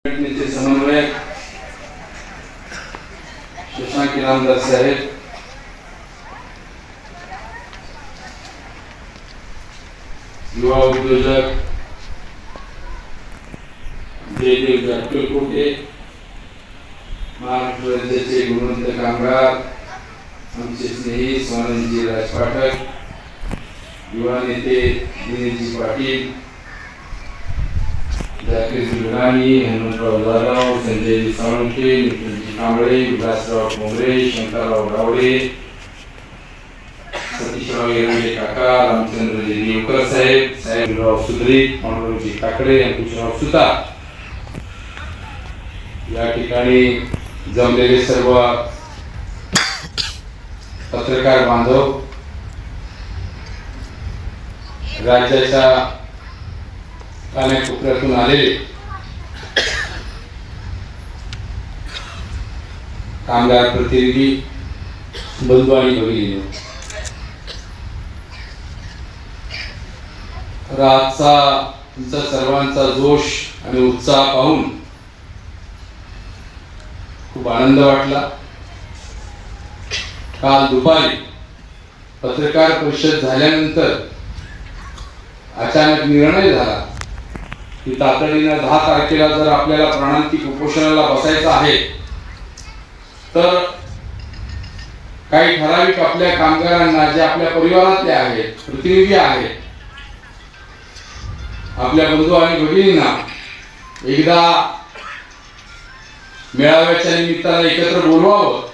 संघटनेचे समन्वयक शशांक इनामदार साहेब, युवा उद्योजक जयदेव जाटकोटे, महाराष्ट्र राज्याचे गुणवंत कामगार आमचे स्नेही स्वानंदजी राजपाठक, युवा नेते दिनेशजी पाटील, जाकीरजी लुणानी, हनुमंतराव जाधव, संजयजी साळुंखे, नितीनजी कांबळे, विलासराव मोगरे, शंकरराव गावडे, सतीशराव येरंडे काका, रामचंद्रजी देवकर साहेब, साहेबराव सुधरीत, मानवजी काकडे, अंकुशराव सुतार, या ठिकाणी जमलेले सर्व पत्रकार बांधव, राज्याच्या कानाकोपऱ्यातून आलेले कामगार प्रतिनिधी बंधू आणि भगिनी, आजचा तुमचा सर्वांचा जोश आणि उत्साह पाहून खूप आनंद वाटला. काल दुपारी पत्रकार परिषद झाल्यानंतर अचानक निर्णय झाला की तातडीनं 10 तारखेला जर आपल्याला प्राणांतिक उपोषणाला बसायचं आहे तर काही ठराविक आपल्या कामगारांना, जे आपल्या परिवारातले आहेत, प्रतिनिधी आहेत, आपल्या बंधू आणि भगिनींना एकदा मेळाव्याच्या निमित्तानं एकत्र बोलवावं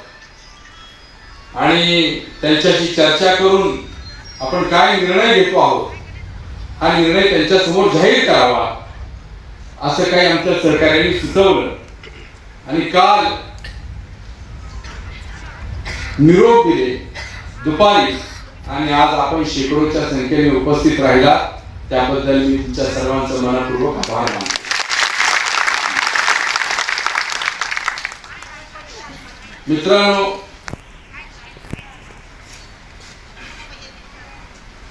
आणि त्यांच्याशी चर्चा करून आपण काय निर्णय घेतो आहोत हा निर्णय त्यांच्या समोर जाहीर करावा, असं काही आमच्या सरकारने सुचवलं. आणि काल निरोप दिले दुपारी, आणि आज आपण शेकडोच्या संख्येने उपस्थित राहिला, त्याबद्दल मी तुमच्या सर्वांचं मनपूर्वक आभार मानतो. मित्रांनो,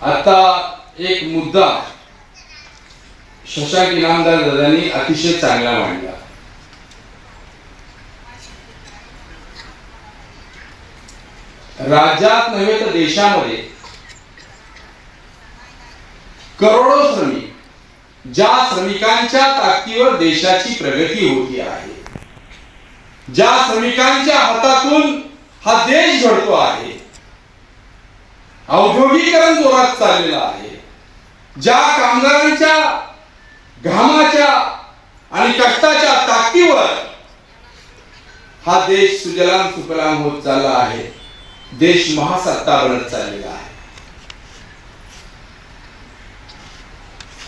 आता एक मुद्दा शशांक इनामदार दादांनी अतिशय चांगला मांडला. राज्यात नव्हे तर देशामध्ये करोडो श्रमिक, ज्या श्रमिकांच्या ताकदीवर देशाची प्रगती होती आहे, ज्या श्रमिकांच्या हातातून हा देश घडतो आहे, औद्योगिकीकरण जोरात चाललेलं आहे, ज्या कामगारांच्या घामाच्या आणि कष्टाच्या ताकदीवर हा देश सुजलाम सुफलाम होत चालला आहे, देश महासत्ता बनत चाललेला आहे.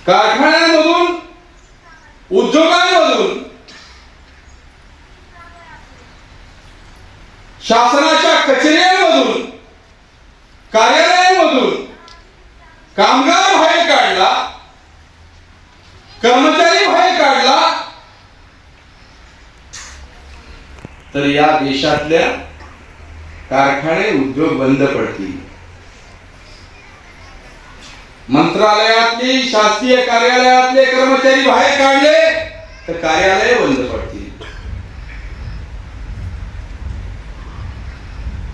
कारखान्यांमधून, उद्योगांमधून, शासनाच्या कचेऱ्यांमधून, कार्यालयांमधून कामगार बाहेर काढला, कर्मचारी बाहेर काढला, तर या देशातल्या कारखाने, उद्योग बंद पडतील. मंत्रालयातली, शासकीय कार्यालयातले कर्मचारी बाहेर काढले तर कार्यालय बंद पडतील.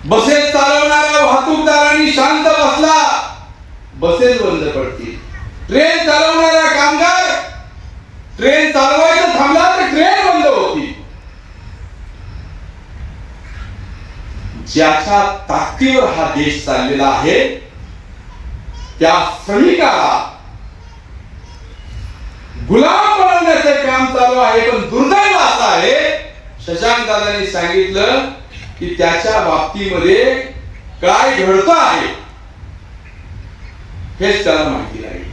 बसेस चालवणारा वाहतूकदारांनी शांत बसला, बसेस बंद पडतील. ट्रेन चालवणारा कामगार ट्रेन चालवायचं थांबला तर ट्रेन बंद होती. ज्याच्या ताकदीवर हा देश चाललेला आहे त्या श्रमिकाला गुलाम बनवण्याचे काम चालू आहे. पण दुर्दैव असं आहे, शशांक दादांनी सांगितलं की त्याच्या बाबतीमध्ये काय घडतं आहे हेच त्याला माहिती नाही.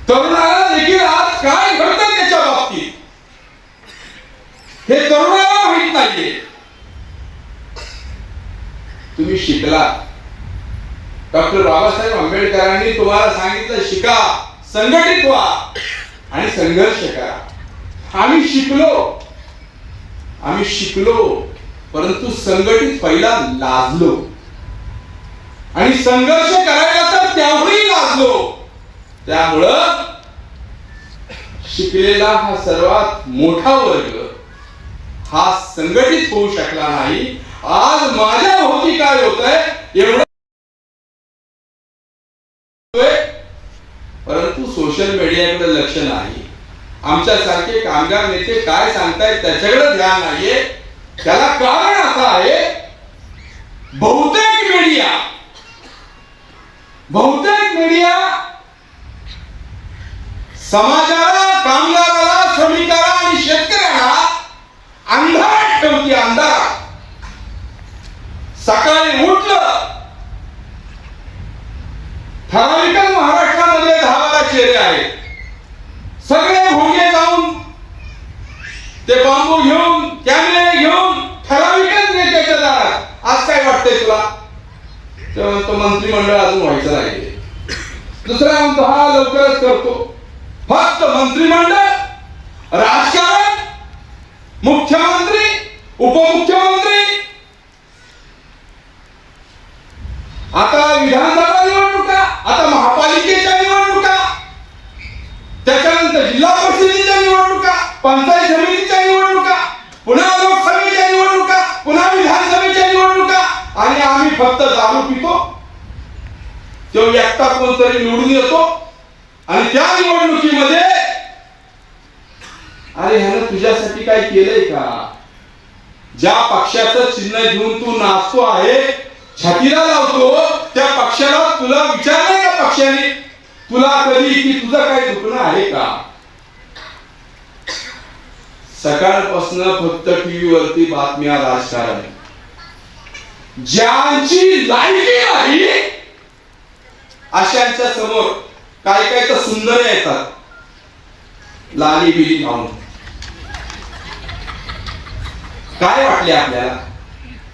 तरुणाला देखील आज काय घडतं त्याच्या बाबतीत हे तरुणाला माहित नाहीये. तुम्ही शिकला, डॉक्टर बाबासाहेब आंबेडकरांनी तुम्हाला सांगितलं शिका, संघटित व्हा आणि संघर्ष करा. आम्ही शिकलो परंतु संघटित पहिला लाजलो आणि संघर्ष करायला तर त्यावेळी लाजलो. त्यामुळं शिकलेला हा सर्वात मोठा वर्ग हा संघटित होऊ शकला नाही. आज माझ्या भोवती काय होत आहे एवढं, परंतु सोशल मीडियाकडे लक्ष नाही. आमच्यासारखे कामगार नेते काय सांगतायत त्याच्याकडे ध्यान नाहीये. त्याला कारण असं आहे, बहुतेक मीडिया समाजाला, कामगाराला, श्रमिकाला आणि शेतकऱ्याला अंधारात ठेवते. अंधारात सकाळी उठलं, ठराविकच महाराष्ट्रामध्ये 10-12 चेहरे आहेत. सगळे भोंगे जाऊन ते बांबू घेऊन, कॅमेरे घेऊन ठराविकच नेत्याच्या दारात. आज काय वाटतंय तुला? तो मंत्रिमंडळ अजून व्हायचं राहिले. दुसरा म्हणतो हा लवकरच करतो. फक्त मंत्रिमंडळ, राजकारण, मुख्यमंत्री, उपमुख्यमंत्री, आता विधानसभा निवडणुका, आता महापालिकेच्या निवडणुका, त्याच्यानंतर जिल्हा परिषदेच्या निवडणुका, पंचायत समितीच्या निवडणुका, पुन्हा लोकसभेच्या निवडणुका, पुन्हा विधानसभेच्या निवडणुका. आणि आम्ही फक्त दारू पितो, तो एकटा कोणतरी निवडून येतो आणि त्या निवडणुकीमध्ये अरे ह्यानं तुझ्यासाठी काय केलंय का? ज्या पक्षाचं चिन्ह घेऊन तू नाचतो आहे, छातीला लावतो, त्या पक्षाला तुला विचारलंय का पक्षाने तुला कधी की तुझं काही दुखणं आहे का? सकाळपासून फक्त टीव्ही वरती बातम्या, राजकारण. ज्यांची लायकी नाही अशांच्या समोर काय काय तर सुंदर येतात, लाली बिली लावून. काय वाटले आपल्याला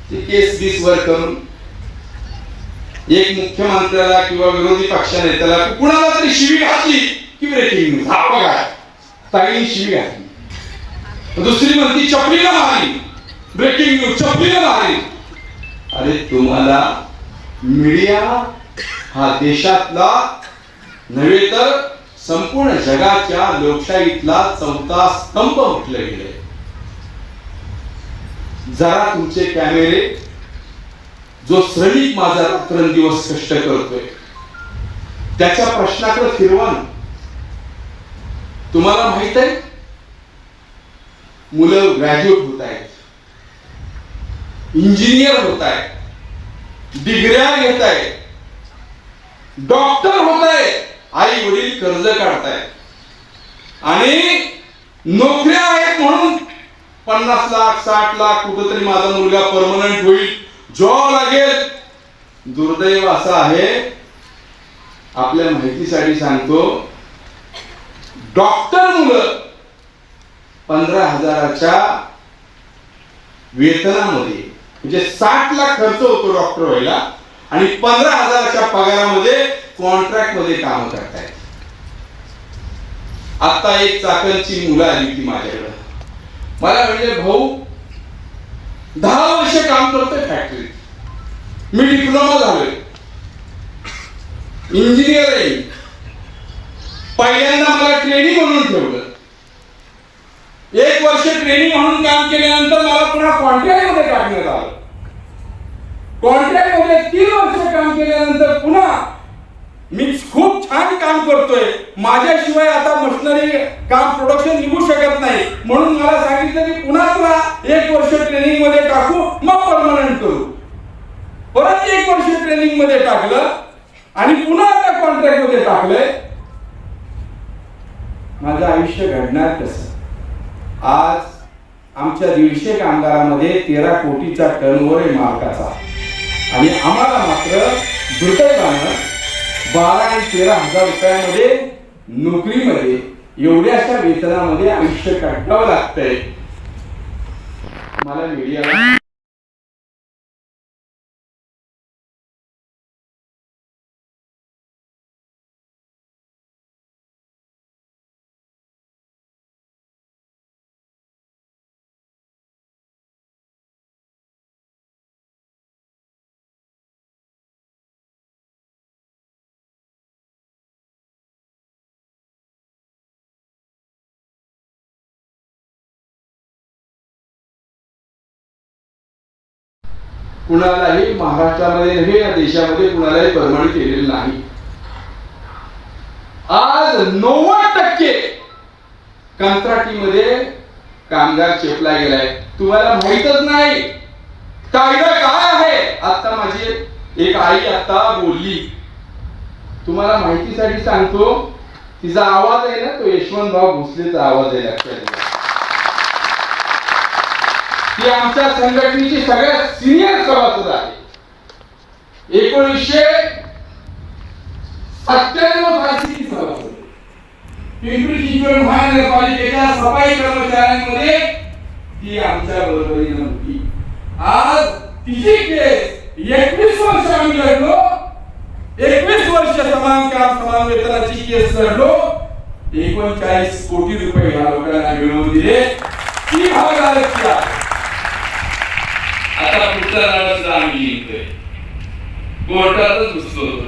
ते केस बीस वर करून एक मुख्यमंत्र्याला किंवा विरोधी पक्ष नेत्याला कुणाला तरी शिवी घातली की ब्रेकिंग न्यूज, हा बघा ताईने शिवी घातली, दुसरी म्हणती चपलीला मारली, ब्रेकिंग न्यूज चपलीला मारली. अरे तुम्हाला मीडिया हा देशातला नव्हे तर संपूर्ण जगाच्या लोकशाहीतला चौथा स्तंभ म्हटलं गेले. जरा तुमचे कॅमेरे, जो श्रमिक माझा रात्रंदिवस कष्ट करतोय त्याच्या प्रश्नाकडे फिरवा. तुम्हाला माहित आहे मुलं ग्रॅज्युएट होत आहेत, इंजिनियर होत आहेत, डिग्र्या घेत आहेत, डॉक्टर होत आहेत, आई वडील कर्ज काढतायत आणि नोकऱ्या आहेत म्हणून 50 लाख 60 लाख कुठेतरी माझा मुलगा परमनंट होईल, जॉब लागेल. दुर्दैव असं आहे, आपल्या माहितीसाठी सांगतो, डॉक्टर मुलं 15,000च्या वेतनामध्ये म्हणजे 60 लाख खर्च होतो डॉक्टर व्हायला आणि 15,000च्या पगारामध्ये कॉन्ट्रॅक्ट मध्ये काम करतायत. आता एक चाकणची मुलं आली होती माझ्याकडे. मला म्हणजे भाऊ 10 वर्ष काम करतोय फॅक्टरीत, मी डिप्लोमा झालोय, इंजिनियर आहे. पहिल्यांदा मला ट्रेनिंग म्हणून ठेवलं, 1 वर्ष ट्रेनिंग म्हणून काम केल्यानंतर मला पुन्हा कॉन्ट्रॅक्ट मध्ये टाकण्यात आलं. कॉन्ट्रॅक्ट मध्ये 3 वर्ष काम केल्यानंतर पुन्हा मी खूप छान काम करतोय, माझ्याशिवाय आता मशिनरी काम प्रोडक्शन निघू शकत नाही, म्हणून मला सांगितलं की पुन्हा तुला 1 वर्ष ट्रेनिंग मध्ये टाकू, मग परमनंट करू. परत 1 वर्ष ट्रेनिंग मध्ये टाकलं आणि पुन्हा आता कॉन्ट्रॅक्ट मध्ये टाकलंय. माझं आयुष्य घडणार कसं? आज आमच्या 150 कामगारांमध्ये 13 कोटीचा टर्नओव्हर आहे मालकाचा आणि आम्हाला मात्र दुर्दैवानं 12 आणि 13,000 रुपयामध्ये नोकरीमध्ये एवढ्याशा वेतनामध्ये आयुष्य काढावं लागतंय. मला मीडियाला कुणालाही महाराष्ट्रामध्ये नव्हे या देशामध्ये कुणालाही परमाणी केलेलं नाही. आज 90% कंत्राटीमध्ये कामगार चेपला गेलाय. तुम्हाला माहितच नाही कायदा काय आहे. आता माझी एक आई आता बोलली, तुम्हाला माहितीसाठी सांगतो, तिचा आवाज आहे ना तो यशवंतराव भोसलेचा आवाज आहे. लक्षात घ्या, ती आमच्या संघटनेची सगळ्यात सिनियर सभासद आहे. 1997 साली ती सभासद. पिंपरी चिंचवड महानगरपालिकेच्या सफाई कर्मचाऱ्यांमध्ये ती आमच्या बरोबरीने होती. आज तिची केस 21 वर्ष आम्ही लढलो. 21 वर्ष समान काम समान वेतनाची केस लढलो. 39 कोटी रुपये या लोकांना मिळवून दिले. ती भागधारक आहे. आता पुढचा लढा सुद्धा आम्ही जिंकतोय. कोर्टातच घुसलो होतो.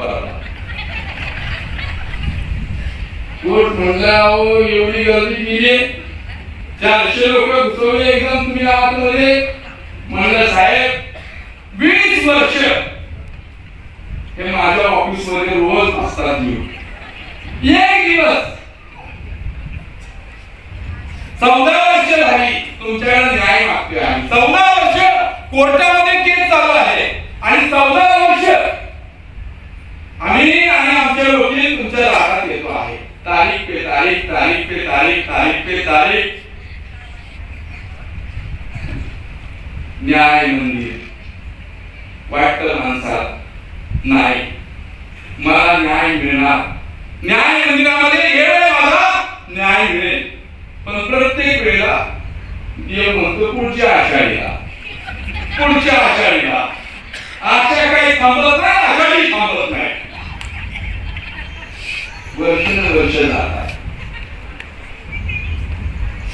कोर्ट म्हणला हो एवढी गर्दी केली, 400 लोक घुसवले एकदम तुम्ही आतमध्ये. म्हणलं साहेब 20 वर्ष हे माझ्या ऑफिस मध्ये रोज असतात. मी एक दिवस 14 वर्ष झाली तुमच्याकडे न्याय मागतोय आम्ही. 14 वर्ष कोर्टामध्ये केस चालू आहे आणि 14 वर्ष आम्ही आणि आमचे वकील तुमच्या रागात येतो आहे. तारीख पे तारीख, तारीख पे तारीख, तारीख पे तारीख. न्याय मंदिर वाटतं माणसाला नाही, मला न्याय मिळणार. न्याय मंदिरामध्ये येईल मला न्याय मिळेल. पण प्रत्येक वेळेला देव म्हणतो पुढच्या आषाढीला, पुढच्या आषाढीला. आशा काही थांबत नाही, आषाढी थांबत नाही. वर्ष जातात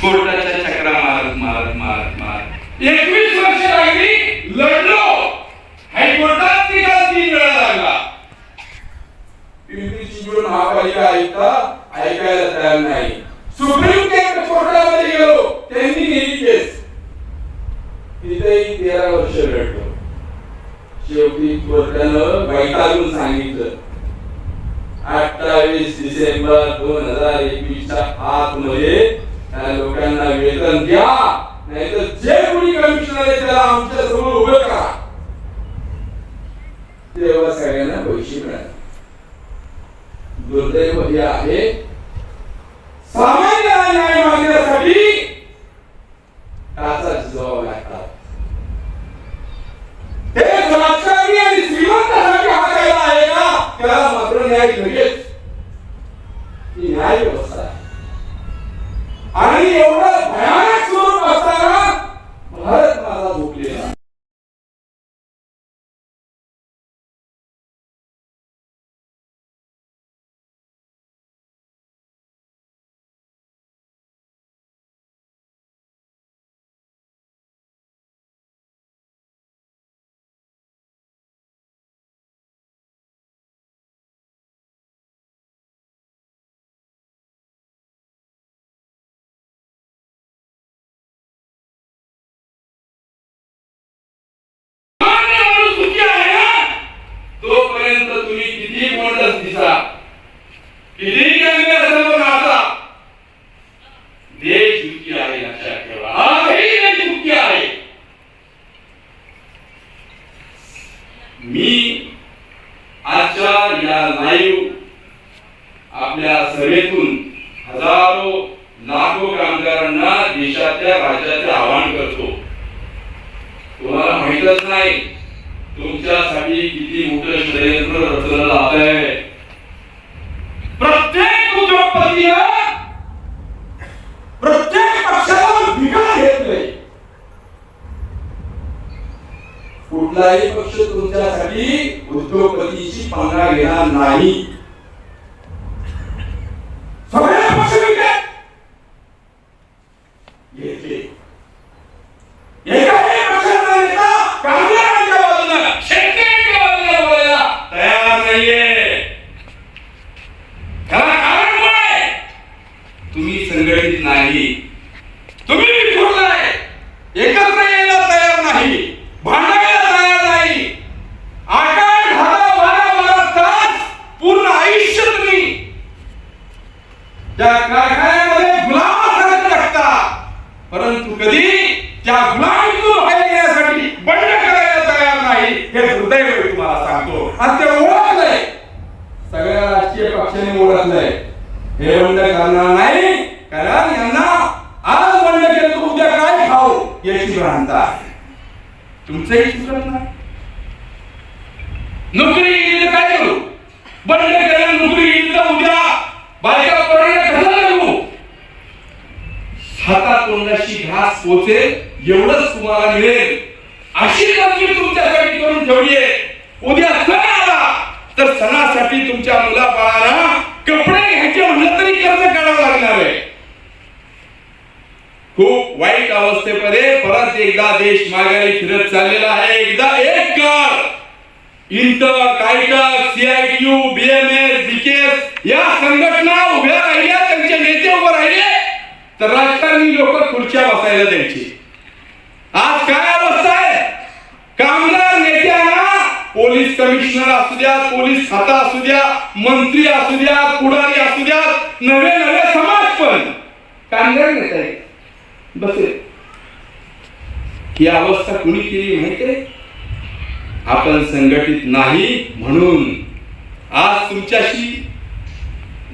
कोर्टाच्या चक्रा मारत मारत मारत मारत 21 वर्ष लागली. लढलो, हायकोर्टात निकाल 3 वेळा लागला. पिंपरी चिंचवड महापालिका आयुक्त ऐकायला तयार नाही. सुप्रीम कोर्टामध्ये गेलो, त्यांनी नेली केस. तिथेही 13 वर्ष लढलो. शेवटी कोर्टानं वैतागून सांगितलं 28 डिसेंबर 2021च्या आतमध्ये त्या लोकांना वेतन द्या, नाहीतर जे कोणी कमिशनर आहे त्याला आमच्या समोर उभं करा. तेव्हा सगळ्यांना पैसे मिळाले. दुर्दैव हे आहे, सामान्य न्याय मागण्यासाठी टाचा झिजवावा लागतात. ते राजकारणी आणि श्रीमंतांसाठी हाताळला आहे का, त्याला मात्र न्याय लगेच. ही न्याय व्यवस्था आहे. आणि एवढं भयानक स्वरूप असताना भारत माझा झोपलेला. किती सर्व नाचा देश दुःखी आहे. लक्षात ठेवा, आजही देश दुःखी आहे. मी आजच्या या लाईव्ह आपल्या सभेतून हजारो लाखो कामगारांना देशातल्या राज्याचे आवाहन करतो. तुम्हाला माहितच नाही तुमच्यासाठी किती मोठं षडयंत्र रचलं जात आहे. प्रत्येक उद्योगपतीला प्रत्येक पक्षाला विकास घेत नाही. कुठलाही पक्ष तुमच्यासाठी उद्योगपतीची पंगा घेणार नाही. सगळे पक्ष विकत घेतले. एकाही पक्षाचा नेता कामगारांच्या बाजूने शेतकऱ्यांच्या बाजूने बोलायला तयार नाहीये. त्याला कारण काय? तुम्ही संघटित नाही, तुम्ही विखुरलाय, एकत्र यायला तयार नाही, भांडायला तयार नाही. त्या कारखान्यामध्ये गुलामासारखं जगता, परंतु कधी त्या गुलामीतून बाहेर येण्यासाठी बंड करायला तयार नाही. हे दुर्दैव आहे, तुम्हाला सांगतो. आणि ते ओळखलंय, सगळ्या राजकीय पक्षांनी ओळखलंय. हे बंड करणार नाही, कारण यांना आज बंड केलं तर उद्या काय खाऊ याची भ्रांत आहे. तुमचंही चुकत नाही. नोकरी गेली तर काय करू, बंद केलं नोकरी गेली तर उद्या बायका पडायला कसं लागू, हातात तोंडाशी घास पोचेल एवढंच तुम्हाला मिळेल अशी तरतूद तुमच्यासाठी करून ठेवली आहे. उद्या सण आला तर सणासाठी तुमच्या मुलाबाळांना कपडे घ्यायचे म्हणलं तरी कर्ज काढावं लागणार आहे. खूप वाईट अवस्थेमध्ये परत एकदा देश माघारी फिरत चाललेला आहे. एकदा एक काळ इंटर, कायटक, CITU, BMS, BKS या संघटना उभ्या राहिल्या, त्यांचे नेते उभे राहिले तर राजकारणी लोक खुर्च्या बसायला द्यायची. आज काय अवस्था आहे, कामगार नेत्यांना पोलीस कमिशनर असू द्या, पोलीस खाता असू द्या, मंत्री असू द्या, पुढारी असू द्या, नवे नवे समाज पण कामगार नेते बसेल. ही अवस्था कुणी केली माहिती आहे? आपण संघटित नाही म्हणून. आज तुमच्याशी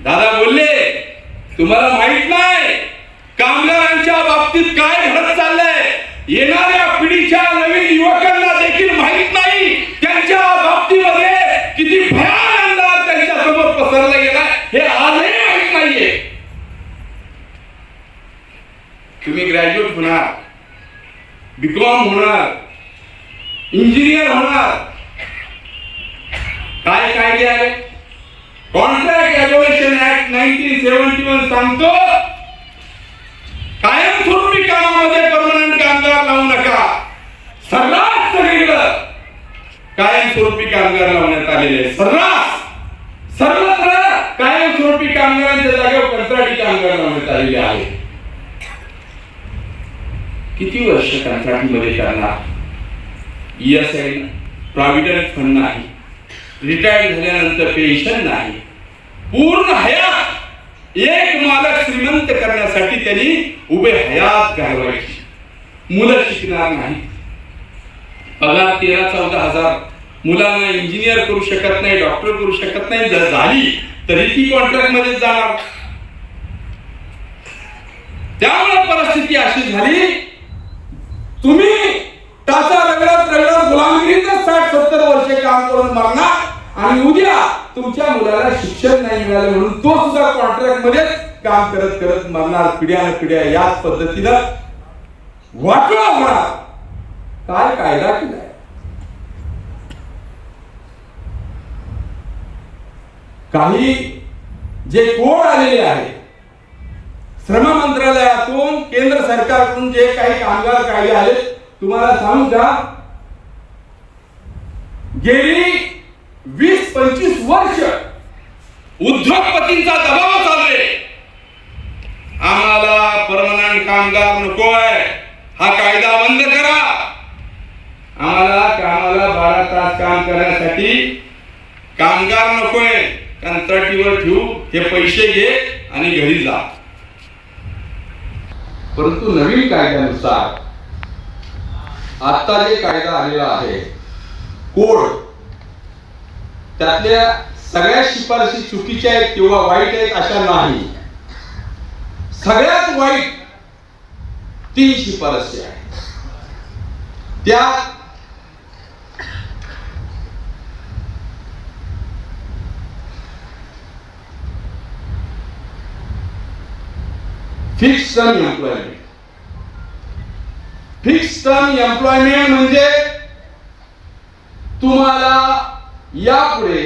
दादा बोलले, तुम्हाला माहित नाही कामगारांच्या बाबतीत काय घडत चाललंय. येणाऱ्या पिढीच्या नवीन युवकांना देखील माहित नाही त्यांच्या बाबतीमध्ये किती भयानक अंधार त्यांच्या समोर पसरला गेला हे आजही माहित नाहीये. तुम्ही ग्रॅज्युएट होणार, BCom होणार, इंजिनियर होणार, काय कायदे आले? कॉन्ट्रॅक्ट ॲबॉलिशन ऍक्ट 1971 सांगतो कायमस्वरूपी कामामध्ये परमनंट कामगार लावू नका. सर्रास सगळीकडे कायमस्वरूपी कामगार लावण्यात आलेले. सर्वत्र कायमस्वरूपी कामगारांच्या जागेवर कंत्राटी कामगार लावण्यात आलेले आहे. किती वर्ष कंत्राटीमध्ये करणार? ESI प्रॉव्हिडंट फंड नाही, रिटायर्ड झाल्यानंतर पेन्शन नाही, पूर्ण हयात एक मालक श्रीमंत करण्यासाठी त्यांनी उभे हयात घालवायची. मुलं शिकणार नाही, पगार 13-14 हजार, मुलांना इंजिनियर करू शकत नाही, डॉक्टर करू शकत नाही, जर झाली तरी ती कॉन्ट्रॅक्ट मध्ये जाणार. त्यामुळे परिस्थिती अशी झाली, तुम्ही टाचा रगडत रगडत गुलामगिरीतच 60-70 वर्षे काम करून मरणार आणि उद्या तुमच्या मुलाला शिक्षण नाही मिळालं म्हणून तो सुद्धा कॉन्ट्रॅक्ट मध्ये काम करत करत मरणार. पिढ्यान पिढ्या याच पद्धतीनं वाटोळा होणार. काय कायदा केलाय? काही जे कोड आलेले आहे श्रम मंत्रालयातून, केंद्र सरकारकडून जे काही कामगार कायदे आले, तुम्हाला सांगू का, गेली 20-25 वर्ष उद्योगपतींचा दबाव चालू आहे. आम्हाला परमनंट कामगार नकोय, हा कायदा बंद करा. आम्हाला कामाला 12 तास काम करण्यासाठी कामगार नकोय, कंत्राटीवर ठेवू, हे पैसे घे आणि घरी जा. परंतु नवीन कायद्यानुसार आता जे कायदा आलेला आहे कोड, त्यातल्या सगळ्या शिफारशी चुकीच्या आहेत किंवा वाईट आहेत अशा नाही. सगळ्यात वाईट 3 शिफारशी आहेत. त्या fix term employment. Fix term employment म्हणजे तुम्हाला यापुढे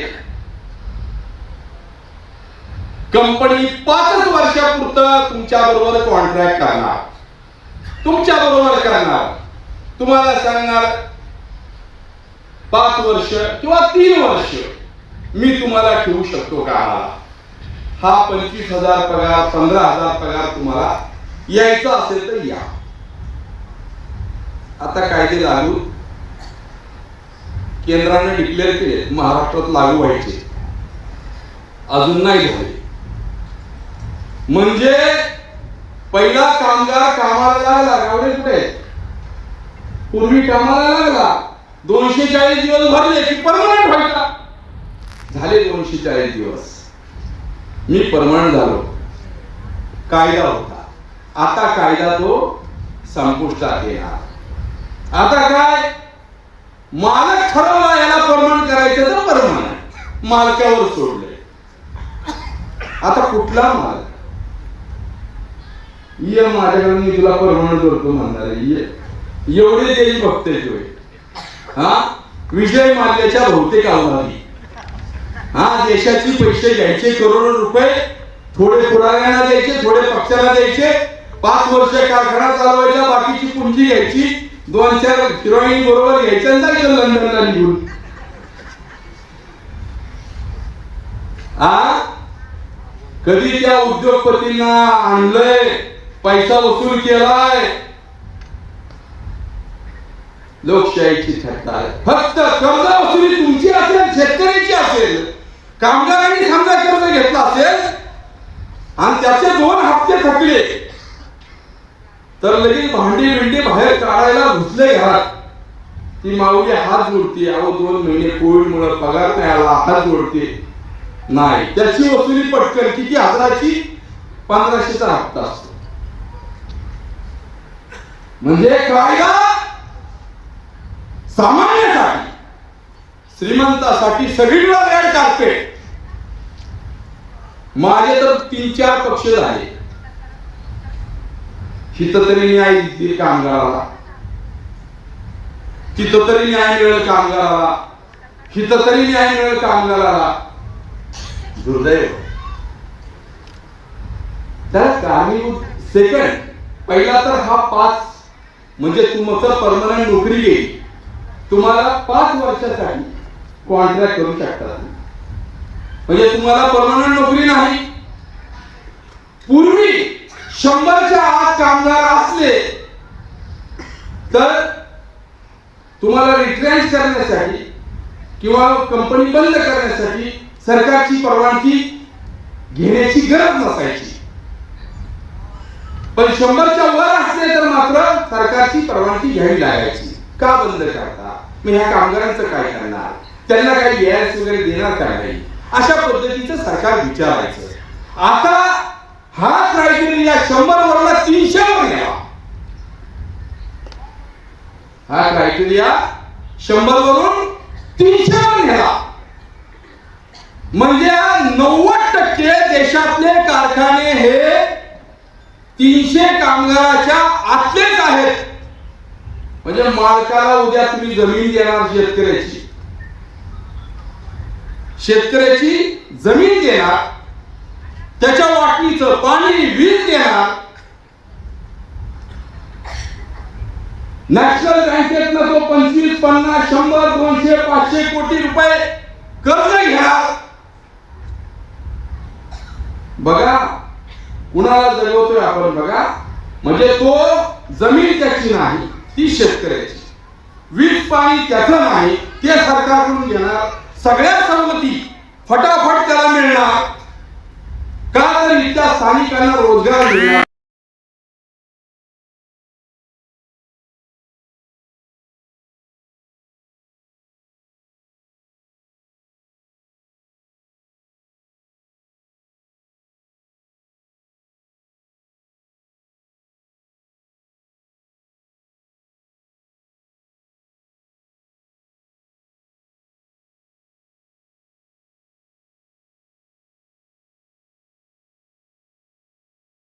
कंपनी 5 वर्षापुरतं तुमच्या बरोबर कॉन्ट्रॅक्ट करणार, तुमच्या बरोबर करणार, तुम्हाला सांगणार 5 वर्ष किंवा 3 वर्ष मी तुम्हाला ठेवू शकतो का? हा 25,000 पगार, 15,000 पगार तुम्हाला यायचा असेल तर या. आता कायदे लागू केंद्राने डिक्लेअर केले, महाराष्ट्रात लागू व्हायचे, अजून नाही झाले. म्हणजे पहिला कामगार कामाला लागला, गावडे कुठे पूर्वी कामाला लागला, 240 दिवस भरले की परमनंट व्हायचा. झाले 240 दिवस, मी परमनंट झालो. कायदा होता, आता कायदा तो संपुष्टात येणार. आता काय, मालक ठरवला याला परमनंट करायचं तर परमनंट, मालकावर सोडले. आता कुठला मालक ये माझ्याकडे, मी तुला परमनंट करतो म्हणणार आहे, एवढे देश बघते तुझे. हा, विजय माल्याच्या बहुतेक अवधानी, हा, देशाची पैसे घ्यायचे करोडो रुपये, थोडे पुराव्यांना द्यायचे, थोडे पक्षाला द्यायचे, 5 वर्ष कारखाना चालवायचा, बाकीची पुंजी घ्यायची, 2-4 हिरोईन बरोबर घ्यायचं, जायचं लंडनला निघून. कधी त्या उद्योगपतींना आणलंय, पैसा वसूल केलाय. लोकशाहीची थट्टा आहे. फक्त कर्ज वसुली तुमची असेल, शेतकऱ्याची असेल, कामगारांनी समजा कर्ज घेतला असेल आणि त्याचे 2 हप्ते थकले तर लगेच भांडी बिंडी बाहेर काढायला घुसले घरात. ती माऊली हात जोडते, अहो 2 महिने कोविडमुळे पगार नाही आला, हात जोडते. नाही, त्याची वसुली पटकन, किती हजाराची, 1500चा हप्ता असतो. म्हणजे कायदा सामान्यासाठी, श्रीमंतासाठी सगळीकडे रेड कार्पेट. माझे तर 3-4 पक्ष झाले. तिथं तरी न्याय दिली कामगाराला, तिथं तरी न्याय मिळेल कामगाराला, तिथं तरी न्याय मिळेल कामगाराला. दुर्दैव. तर कारणीभूत सेकंड, पहिला तर हा 5 म्हणजे तुमचं परमनंट नोकरी गेली, तुम्हाला 5 वर्षासाठी कॉन्ट्रॅक्ट करू शकतात. म्हणजे तुम्हाला परमनंट नोकरी नाही. पूर्वी 100च्या आत कामगार असले तर तुम्हाला रिट्रेंच करण्यासाठी किंवा कंपनी बंद करण्यासाठी सरकारची परवानगी घेण्याची गरज नसायची. पण 100च्या वर असले तर मात्र सरकारची परवानगी घ्यावी लागायची. का बंद करता, मग ह्या कामगारांचं काय करणार, त्यांना काही गॅस वगैरे देणार का नाही, अशा पद्धतीचं सरकार विचारायचं. आता हा क्रायटेरिया 100 वरला 300 वर न्यावा. हा क्रायटेरिया 100 वरून 300 वर न्यावा. म्हणजे 90% देशातले कारखाने हे 300 कामगाराच्या आतलेच आहेत. म्हणजे मालकाला उद्या तुम्ही जमीन देणार, शेतकऱ्याची जमीन देणार, त्याच्या वाटणीचं पाणी, वीज देणार. नॅशनल बँकेतनं तो 25, 50, 100, 200, 500 कोटी रुपये कर्ज घ्या. बघा कुणाला जगवतोय आपण, बघा. म्हणजे तो जमीन त्याची नाही, ती शेतकऱ्याची, वीज पाणी त्याचं नाही, ते सरकारकडून घेणार. सगळ्या सवलती फटाफट त्याला मिळणार. का तर इथल्या स्थानिकांना रोजगार मिळणार.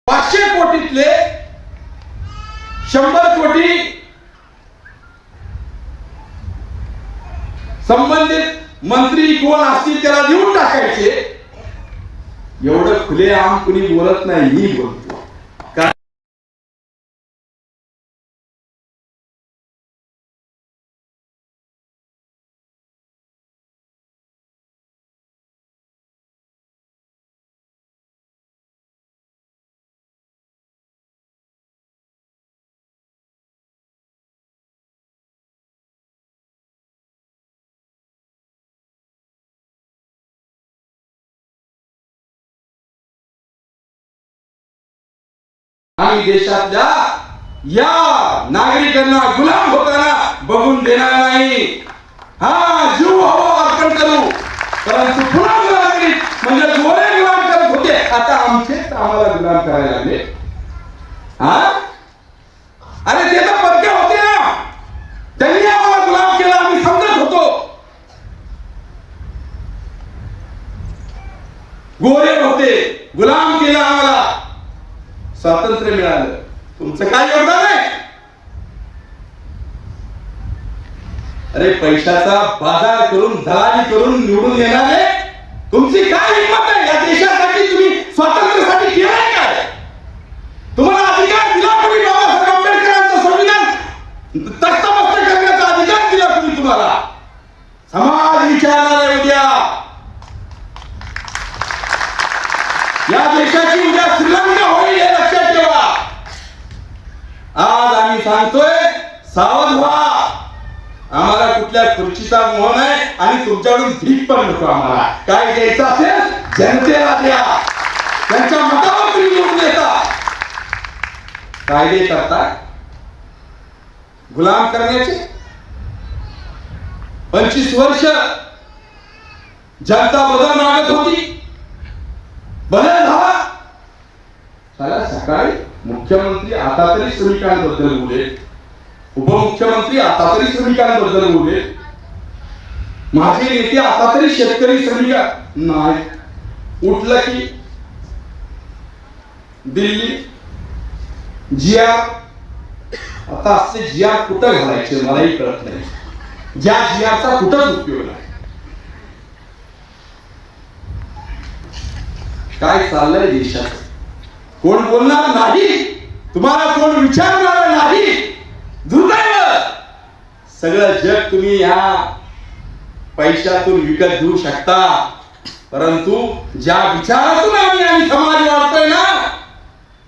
पाचशे कोटीतले 100 कोटी संबंधित मंत्री कोण असतील त्याला देऊन टाकायचे. एवढं खुलेआम कुणी बोलत नाही, मी बोलतो. आम्ही देशातल्या या नागरिकांना गुलाम होताना बघून देणार नाही. हा जीव हवा अर्पण करू, परंतु पुन्हा गुलामी म्हणजे गोरे गुलाम करत होते, आता आमचेच आम्हाला गुलाम करायला लागले. हा अरे ते तर परके होते ना, त्यांनी आम्हाला गुलाम केला, आम्ही समजत होतो. गोरे होते, गुलाम केला, आम्हाला स्वातंत्र्य मिळालं. तुमचं काय योगदान आहे? अरे पैशाचा बाजार करून दलाली करून निवडून येणारे तुमची काय हिंमत आहे? या देशासाठी तुम्ही स्वातंत्र्यासाठी केलंय काय? तुम्हाला अधिकार दिला कोणी? बाबासाहेब आंबेडकरांचं संविधान तख्तमस्त करण्याचा अधिकार दिला कोणी तुम्हाला? समाज विचारणार आहे उद्या. या देशाची उद्या श्रीलंका होईल हे लक्षात ठेवा. आज आम्ही सांगतोय सावध व्हा. आम्हाला कुठल्या खुर्चीचा मोह नाही आणि तुमच्याकडून भीक पण नको. आम्हाला काय द्यायचं असेल जनतेला द्या, त्यांच्या मतावर तुम्ही निवडून देता. कायदे करता गुलाम करण्याचे. 25 वर्ष जनता बदल मागत होती, बदल झाला. चला सकाळी मुख्यमंत्री आता तरी श्रमिकांबद्दल बोले, उपमुख्यमंत्री आता तरी श्रमिकांबद्दल बोले, माझे नेते आता तरी शेतकरी श्रमिका नाही. उठलं की दिल्ली जिया. आता असे जिया कुठं घालायचे मलाही कळत नाही. ज्या जियाचा कुठंच उपयोग नाही. काय चाललंय देशात कोण बोलणार नाही, तुम्हाला कोण विचारणार नाही. दुर्दैव, सगळं जग तुम्ही या पैशातून विकत घेऊ शकता, परंतु ज्या विचारातून आम्ही समाज वाढतोय ना,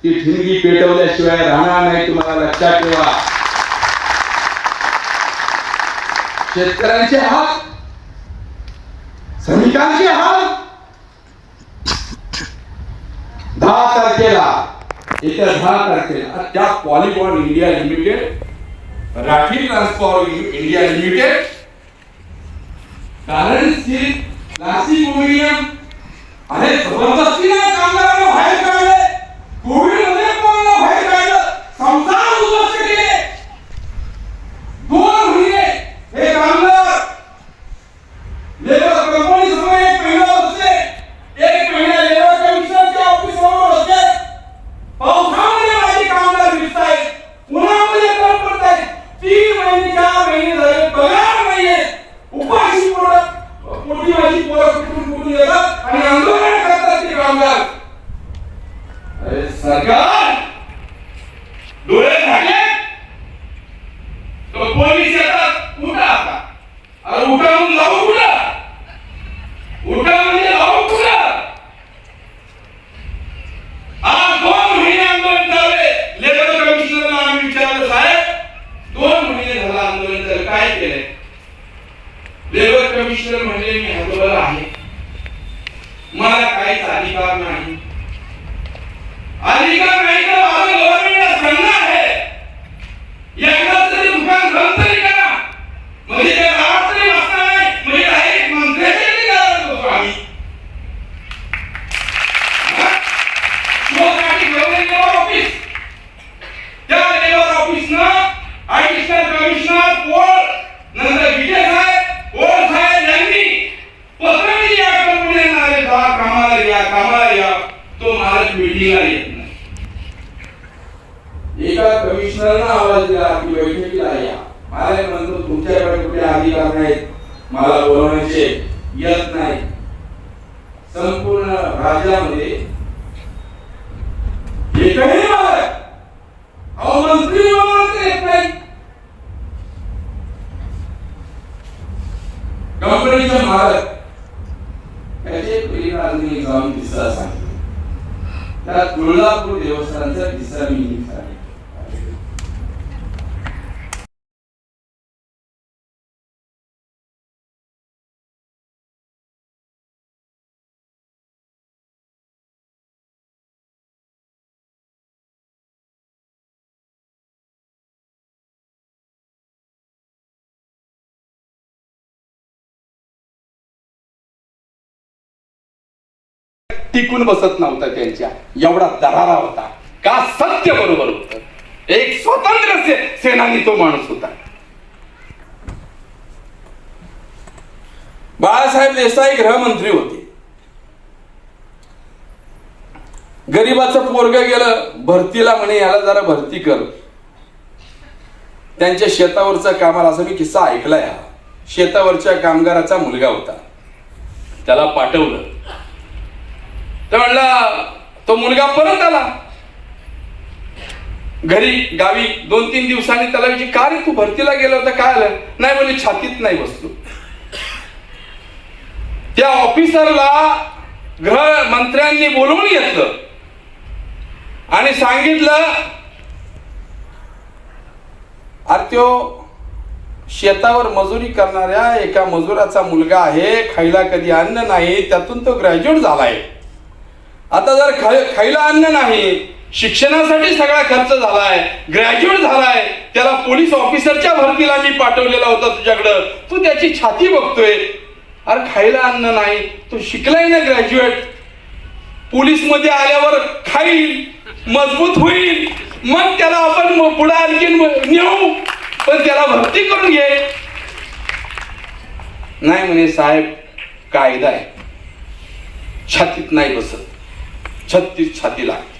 ती ठिणगी पेटवल्याशिवाय राहणार नाही. तुम्हाला लक्षात ठेवा. शेतकऱ्यांचे हाल, श्रमिकांचे हाल. 10 तारखेला येत्या 10 तारखेला त्या polygon India limited, Rathi transform India limited, कारण स्टील, नाशिक एल्युमिनियम अरे जबरदस्तीने कामगारांना बाहेर काढले. कोविड मध्ये कोणाला बाहेर काढलं, संसार उद्ध्वस्त केले. 2 महिने हे कामगार लेबर कंपनी समोर 1 महिना बसले. 1 महिना लेबर कमिशनरच्या ऑफिस समोर बसले. पावसामध्ये माझे कामगार दिसतायत, उन्हामध्ये काम करतायत. 3 महिने 4 महिने झाले पगार नाहीये. उपाशी पोटी माझी पोरं कुठून येतात आणि आंदोलन करतात ते कामगार. अरे सरकार डोळे झाले तो पोलीस येतात. उठा आता. अरे उठा म्हणून लावू कुठं? उठा म्हणजे लावू कुठं? आज 2 महिने आंदोलन चालले. लेबर कमिशनरला आम्ही विचारलं, साहेब 2 महिने झालं आंदोलन चाललं, काय केलंय? लेबर कमिशनर म्हणजे मी हजर आहे, मला काहीच अधिकार नाही. अधिकार नाही तर माझं गव्हर्नमेंटला सांगणं आहे, एकदा तरी दुकान बंद तरी करा. म्हणजे त्या गावात तरी बसणार नाही, म्हणजे डायरेक्ट मंत्र्याच्या तरी गावात बसू आम्ही. लेबर ऑफिस, त्या लेबर ऑफिसनं ऍडिशनल कमिशनर पोळ नंतर विजय साहेब पोळ साहेब यांनी पत्र दिली या कंपनीला, आले जा कामाला या. तो मालक मीटिंगला येत नाही. एका कमिशनरनं आवाज दिला की बैठकीला या. मालक म्हणतो तुमच्याकडे कुठे अधिकार नाहीत, मला बोलवण्याचे येत नाही. संपूर्ण राज्यामध्ये एकही मालक मंत्री बोलवण्याचे येत नाही. कंपनीचा मालक त्याचे पहिली जाऊन किस्सा सांगितला. त्या तुळजापूर देवस्थानचा किस्सा मी सांगितला. टिकून बसत नव्हता त्यांच्या, एवढा दरारा होता. का सत्य बरोबर होत. एक स्वतंत्र सेनानी तो माणूस होता. बाळासाहेब देसाई गृहमंत्री होते. गरीबाचं पोरग गेलं भरतीला, म्हणे याला जरा भरती कर. त्यांच्या शेतावरचा कामाला, असा मी किस्सा ऐकलाय हा. शेतावरच्या कामगाराचा मुलगा होता, त्याला पाठवलं. तर म्हणला तो मुलगा परत आला घरी गावी. 2-3 दिवसांनी त्याला विचार, का रे तू भरतीला गेला होता, काय आलं? नाही बोले, छातीत नाही बसलो. त्या ऑफिसरला गृहमंत्र्यांनी बोलवून घेतलं आणि सांगितलं, अरे त्यो शेतावर मजुरी करणाऱ्या एका मजुराचा मुलगा आहे, खायला कधी अन्न नाही, त्यातून तो ग्रॅज्युएट झालाय. आता जर खायला अन्न नाही, शिक्षणासाठी सगळा खर्च झालाय, ग्रॅज्युएट झालाय, त्याला पोलीस ऑफिसरच्या भरतीला मी पाठवलेला होता तुझ्याकडं, तू त्याची छाती बघतोय. अरे खायला अन्न नाही, तो शिकलाय ना ग्रॅज्युएट, पोलीस मध्ये आल्यावर खाईल, मजबूत होईल, मग त्याला आपण पुढे आणखीन नेऊ, पण त्याला भरती करून घे. नाही म्हणे साहेब, कायदा आहे, छातीत नाही बसत, 36 छाती लागते.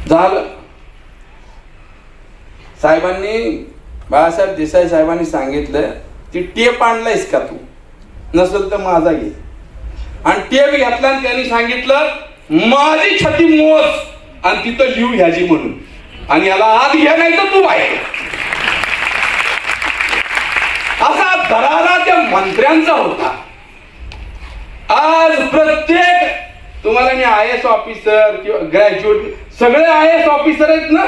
झालं. साहेबांनी, बाळासाहेब देसाई साहेबांनी सांगितलं, ती टेप आणलायस का तू? नसेल तर माझा घे. आणि टेप घेतला आणि त्यांनी सांगितलं, माझी छाती मोज आणि तिथं लिहू ह्याची म्हणून, आणि याला आत घ्या नाही तर तू बाहेर. असा दरारा त्या मंत्र्यांचा होता. आज प्रत्येक, तुम्हाला मी IAS ऑफिसर किंवा ग्रॅज्युएट, सगळे IAS ऑफिसर आहेत ना,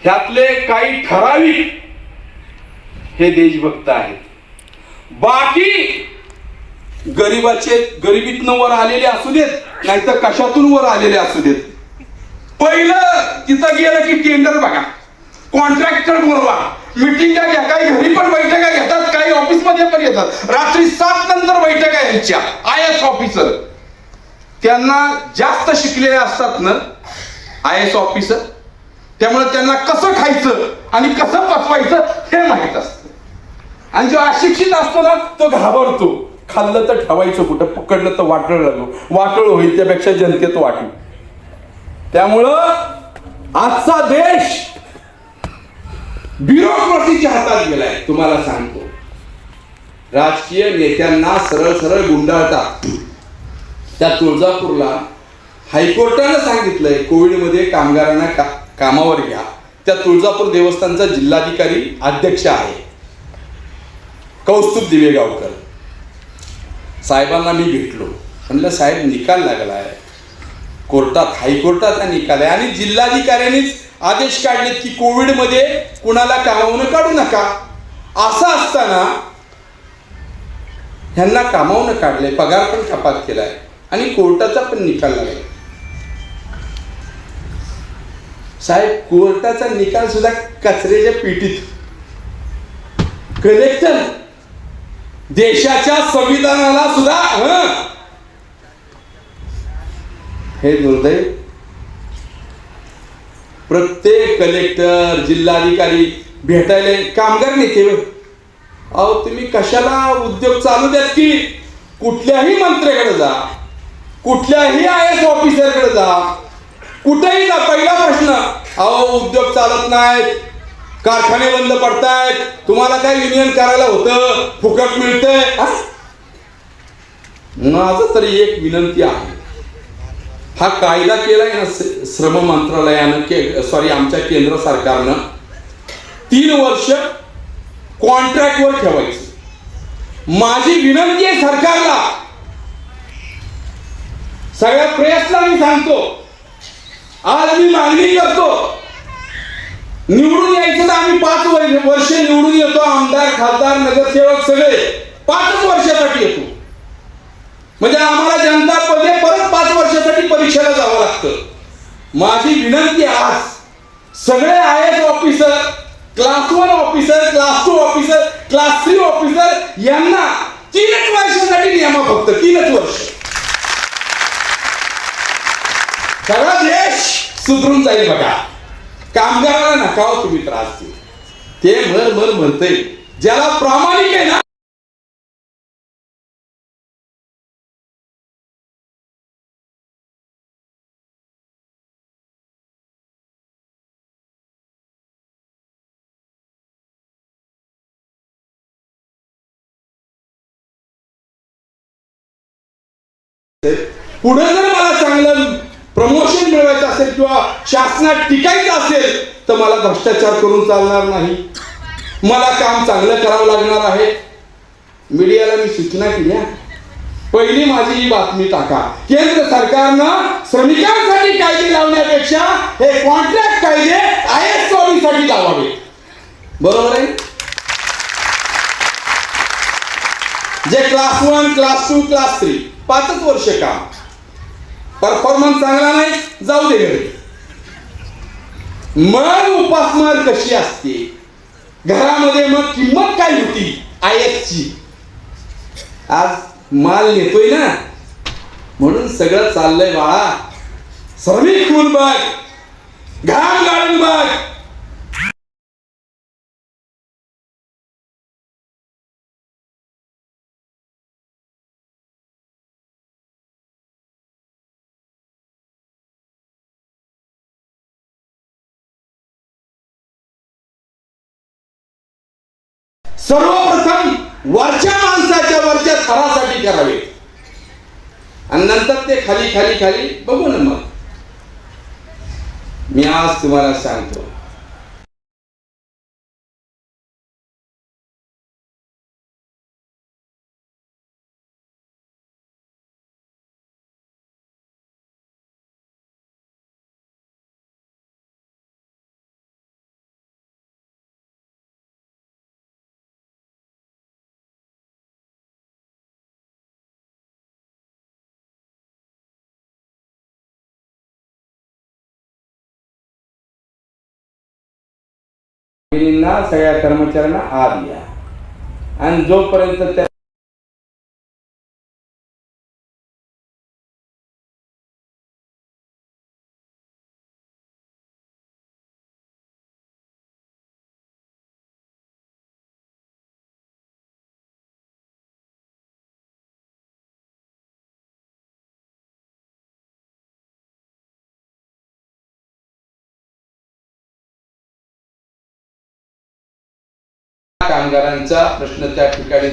ह्यातले काही ठराविक हे देशभक्त आहेत. बाकी गरिबीतनं वर आलेले असू देत, नाहीतर कशातून वर आलेले असू देत, पहिलं तिथं गेलं की टेंडर बघा, कॉन्ट्रॅक्टर बोलवा, मिटिंगा घ्या. काही घरी पण बैठका घेतात, काही ऑफिस मध्ये पण येतात. रात्री 7 नंतर बैठका यांच्या. IAS ऑफिसर त्यांना जास्त शिकलेले असतात ना IAS ऑफिसर, त्यामुळे त्यांना कसं खायचं आणि कसं पचवायचं हे माहित असतं. आणि जो अशिक्षित असतो ना तो घाबरतो, खाल्लं तर ठेवायचं कुठं, पकडलं तर वाटळ होईल, त्यापेक्षा जनतेत वाटू. त्यामुळं आजचा देश ब्युरोक्रसीच्या हातात गेलाय. तुम्हाला सांगतो, राजकीय नेत्यांना सरळ सरळ गुंडाळतात. त्या तुळजापूरला हायकोर्टानं सांगितलंय कोविडमध्ये कामगारांना कामावर घ्या. त्या तुळजापूर देवस्थानचा जिल्हाधिकारी अध्यक्ष आहे कौस्तुभ दिवेगावकर. साहेबांना मी भेटलो, म्हणलं साहेब निकाल लागलाय कोर्टात, हायकोर्टाचा निकाल आहे आणि जिल्हाधिकाऱ्यांनीच आदेश काढलेत की कोविडमध्ये कुणाला कामावून काढू नका. असं असताना ह्यांना कामावून काढले, पगार पण कपात केलाय आणि कोर्टाचा पण निकाल लागला. साहेब, कोर्टाचा निकाल सुद्धा कचऱ्याच्या पेटीत. कलेक्टर देशाच्या संविधानाला सुद्धा हे दुर्दैव. प्रत्येक कलेक्टर, जिल्हाधिकारी भेटायला कामगार नेते. अहो तुम्ही कशाला उद्योग चालू द्यात की कुठल्याही मंत्र्याकडे जा, कुठल्याही IAS ऑफिसरकडे जा, कुठेही जा, पहिला प्रश्न, अहो उद्योग चालत नाहीत, कारखाने बंद पडतायत, तुम्हाला काय युनियन करायला होतं, फुकट मिळतंय. माझं तरी एक विनंती आहे, हा कायदा केलाय ना श्रम मंत्रालयानं, सॉरी आमच्या केंद्र सरकारनं, 3 वर्ष कॉन्ट्रॅक्टवर ठेवायचं. माझी विनंती आहे सरकारला, सगळ्या प्रेसला मी सांगतो, आज मी मागणी करतो, निवडून यायचं तर आम्ही 5 वर्ष निवडून येतो. आमदार, खासदार, नगरसेवक सगळे 5 वर्षासाठी येतो. म्हणजे आम्हाला जनता पदे परत 5 वर्षासाठी परीक्षेला जावं लागतं. माझी विनंती आज सगळे IAS officer, class 1 officer, class 2 officer, class 3 officer यांना कस्टडी नियम फक्त 3च वर्ष. सगळा देश सुधरून जाईल बघा. कामगाराला नका हो तुम्ही त्रास देऊ. ते मर म्हणतंय ज्याला प्रामाणिक आहे ना, पुढे जर मला चांगलं प्रमोशन मिळवायचं असेल किंवा शासनात टिकायचं असेल तर मला भ्रष्टाचार करून चालणार नाही. मला काम चांगलं करावं लागणार आहे. मीडियाला मी सूचना केली. पहिली माझी ही बातमी टाका, केंद्र सरकारनं श्रमिकांसाठी कायदे लावण्यापेक्षा हे कॉन्ट्रॅक्ट कायदे IS साठी लावावे. बरोबर आहे. जे क्लास 1, क्लास 2, क्लास 3 5च वर्ष काम, परफॉर्मन्स चांगला नाही, जाऊ दे घरी. मग उपासमार कशी असते घरामध्ये, मग किंमत काय होती IS ची. आज माल नेतोय ना म्हणून सगळं चाललंय बाळा. श्रमिक खून बघ, घाम गाळून बघ. सर्वप्रथम वरच्या माणसाच्या वरच्या थरासाठी करावे आणि नंतर ते खाली खाली खाली बघू ना. मग मी आज तुम्हाला सांगतो, सगळ्या कर्मचाऱ्यांना आत या आणि जोपर्यंत त्या कामगारांचा प्रश्न त्या ठिकाणी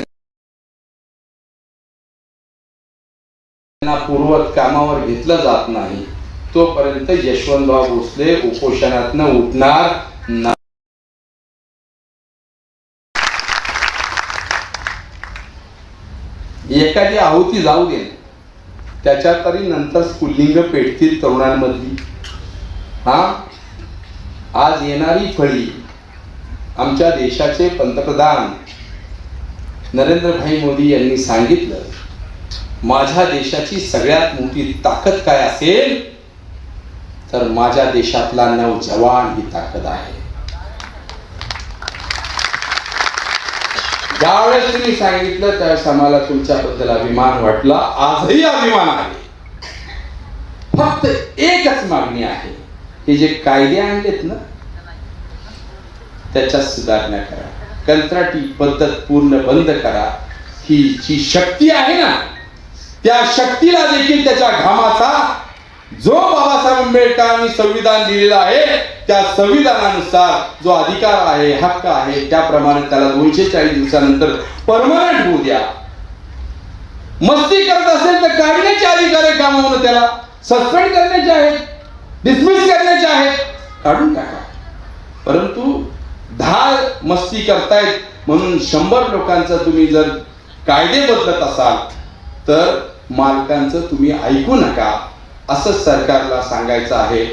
पूर्वत कामावर घेतलं जात नाही तोपर्यंत यशवंतराव भोसले उपोषणातनं उठणार नाही. एखादी आहुती जाऊ दे, त्याच्या तरी नंतर स्फुल्लिंग पेटतील तरुणांमधली. आज येणारी फळी आमच्या देशाचे पंतप्रधान नरेंद्रभाई मोदी यांनी सांगितलं, माझ्या देशाची सगळ्यात मोठी ताकद काय असेल तर माझ्या देशातला नौजवान ही ताकद आहे. ज्यावेळेस तुम्ही सांगितलं त्यावेळेस आम्हाला तुमच्याबद्दल अभिमान वाटला, आजही अभिमान आहे. फक्त एकच मागणी आहे, हे जे कायदे आणलेत ना त्याच्यात सुधारणा करा, कंत्राटी पद्धत पूर्ण बंद करा. ही जी शक्ती आहे ना त्या शक्तीला देखील त्याच्या घामाचा जो बाबासाहेब आंबेडकरांनी संविधान दिलेलं आहे त्या संविधानानुसार जो अधिकार आहे, हक्क आहे, त्याप्रमाणे त्याला 240 दिवसानंतर परमनंट होऊ द्या. मस्ती करत असेल तर काढण्याचे अधिकार आहे, कामावरून त्याला सस्पेंड करण्याचे आहेत, डिसमिस करण्याचे आहेत, काढून टाका. परंतु धाळ मस्ती करतायत म्हणून 100 लोकांचं तुम्ही जर कायदे बदलत असाल तर मालकांचं तुम्ही ऐकू नका, असं सरकारला सांगायचं आहे.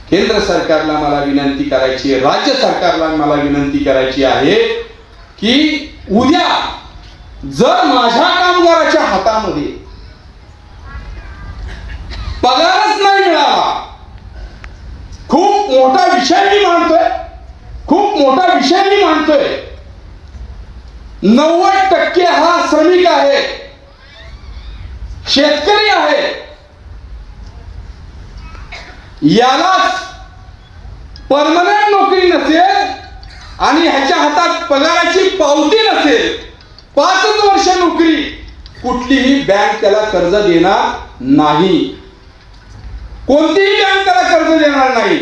केंद्र सरकारला मला विनंती करायची आहे, राज्य सरकारला मला विनंती करायची आहे की उद्या जर माझ्या कामगाराच्या हातामध्ये पगारच नाही मिळाला, खूप मोठा विषय मी मानतोय, खूप मोठा विषय मी मानतोय. 90% हा श्रमिक आहे शेतकरी आहे, यालाच परमनंट नोकरी नसेल आणि ह्याच्या हातात पगाराची पावती नसेल, 5 वर्ष नोकरी, कुठलीही बँक त्याला कर्ज देणार नाही, कोणतीही बँक त्याला कर्ज देणार नाही.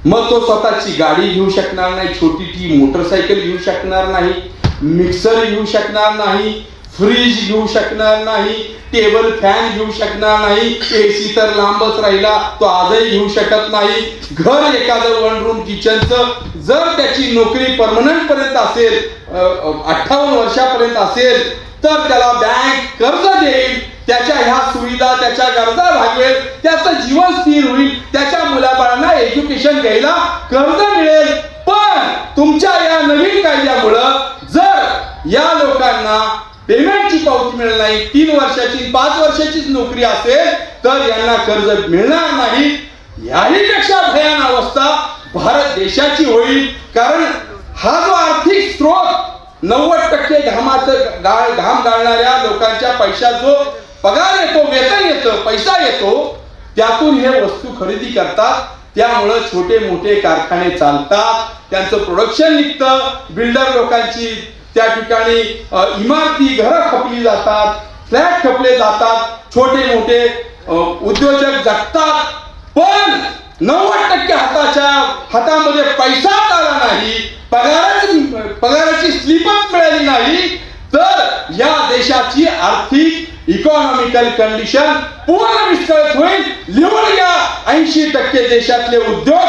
मग तो स्वतःची गाडी घेऊ शकणार नाही, छोटी ती मोटरसायकल घेऊ शकणार नाही, मिक्सर घेऊ शकणार नाही, फ्रीज घेऊ शकणार नाही, टेबल फॅन घेऊ शकणार नाही, एसी तर लांबच राहिला तो आजही घेऊ शकत नाही. घर एखादं 1 रूम किचनचं जर त्याची नोकरी परमनंट पर्यंत असेल, 58 वर्षापर्यंत असेल, तर त्याला बँक कर्ज देईल, त्याच्या ह्या सुविधा त्याच्या गरजा भागवेल, त्याचं जीवन स्थिर होईल, त्याच्या मुलाबाळांना एज्युकेशन घ्यायला कर्ज मिळेल. पण तुमच्या या नवीन कायद्यामुळं जर या लोकांना पेमेंटची पावती मिळणार नाही, 3 वर्षाची 5 वर्षाचीच नोकरी असेल तर यांना कर्ज मिळणार नाही. याही पेक्षा भयान अवस्था भारत देशाची होईल. कारण हा जो आर्थिक स्रोत 90% घाम गाळणाऱ्या लोकांच्या पैशात जो पगार येतो, वेतन येतं, पैसा येतो, त्यातून हे वस्तू खरेदी करतात. त्यामुळं छोटे मोठे कारखाने चालतात, त्यांचं प्रोडक्शन निघतं, बिल्डर लोकांची त्या ठिकाणी इमारती घरं खपली जातात, फ्लॅट खपले जातात, छोटे मोठे उद्योजक जगतात. पण 90% हातामध्ये पैसाच आला नाही, पगाराची स्लिपच मिळाली नाही, तर या देशाची आर्थिक इकॉनॉमिकल कंडिशन पूर्ण विस्कळीत होईल. लिहून घ्या, 80% देशातले उद्योग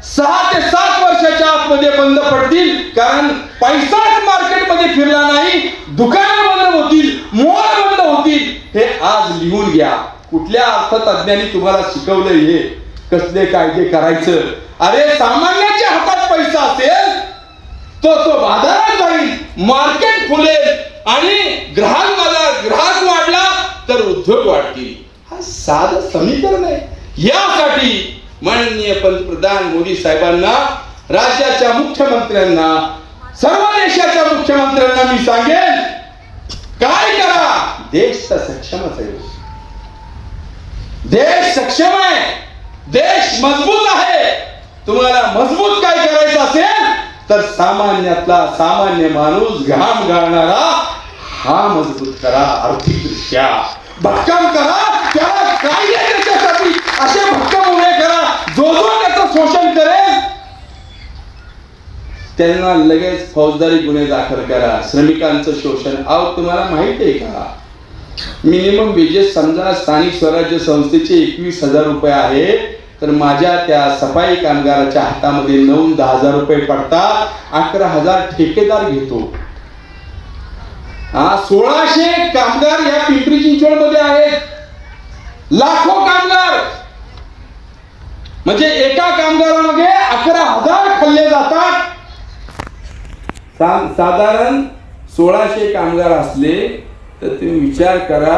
6 ते 7 वर्षाच्या आतमध्ये बंद पडतील. कारण पैसाच मार्केटमध्ये फिरला नाही, दुकानं बंद होतील, मॉल बंद होतील. हे आज लिहून घ्या. कुठल्या अर्थतज्ञांनी तुम्हाला शिकवलं हे कसले कायदे करायचं? अरे सामान्याच्या हातात पैसा असेल तो बाजारात जाईल, मार्केट फुलेल आणि ग्राहक वाढला तर उद्योग वाढतील. हा साधं समीकरण आहे. यासाठी माननीय पंतप्रधान मोदी साहेबांना, राज्याच्या मुख्यमंत्र्यांना, सर्व देशाच्या मुख्यमंत्र्यांना मी सांगेन, काय करा, देश तर सक्षमच आहे. देश सक्षम आहे, देश मजबूत आहे. तुम्हाला मजबूत काय करायचं असेल तर सामान्यातला सामान्य माणूस, घाम गाळणारा हा मजबूत करा. आर्थिक दृष्ट्या भक्कम करा, त्याला काय त्याच्यासाठी असे भक्कम उभे करा, जो त्याचं शोषण करेल त्यांना लगेच फौजदारी गुन्हे दाखल करा. श्रमिकांचं शोषण, अहो तुम्हाला माहिती आहे का, मिनिमम वेजेस समजा स्थानिक स्वराज्य संस्थेचे 21,000 रुपये आहे, तर माझ्या त्या सफाई कामगाराच्या हातामध्ये 9-10 हजार रुपये पडतात. 11,000 ठेकेदार घेतो. 1600 कामगार या पिंपरी चिंचवड मध्ये आहेत, लाखो कामगार, म्हणजे एका कामगारामध्ये 11,000 खाल्ले जातात. साधारण 1600 कामगार असले तर तुम्ही विचार करा,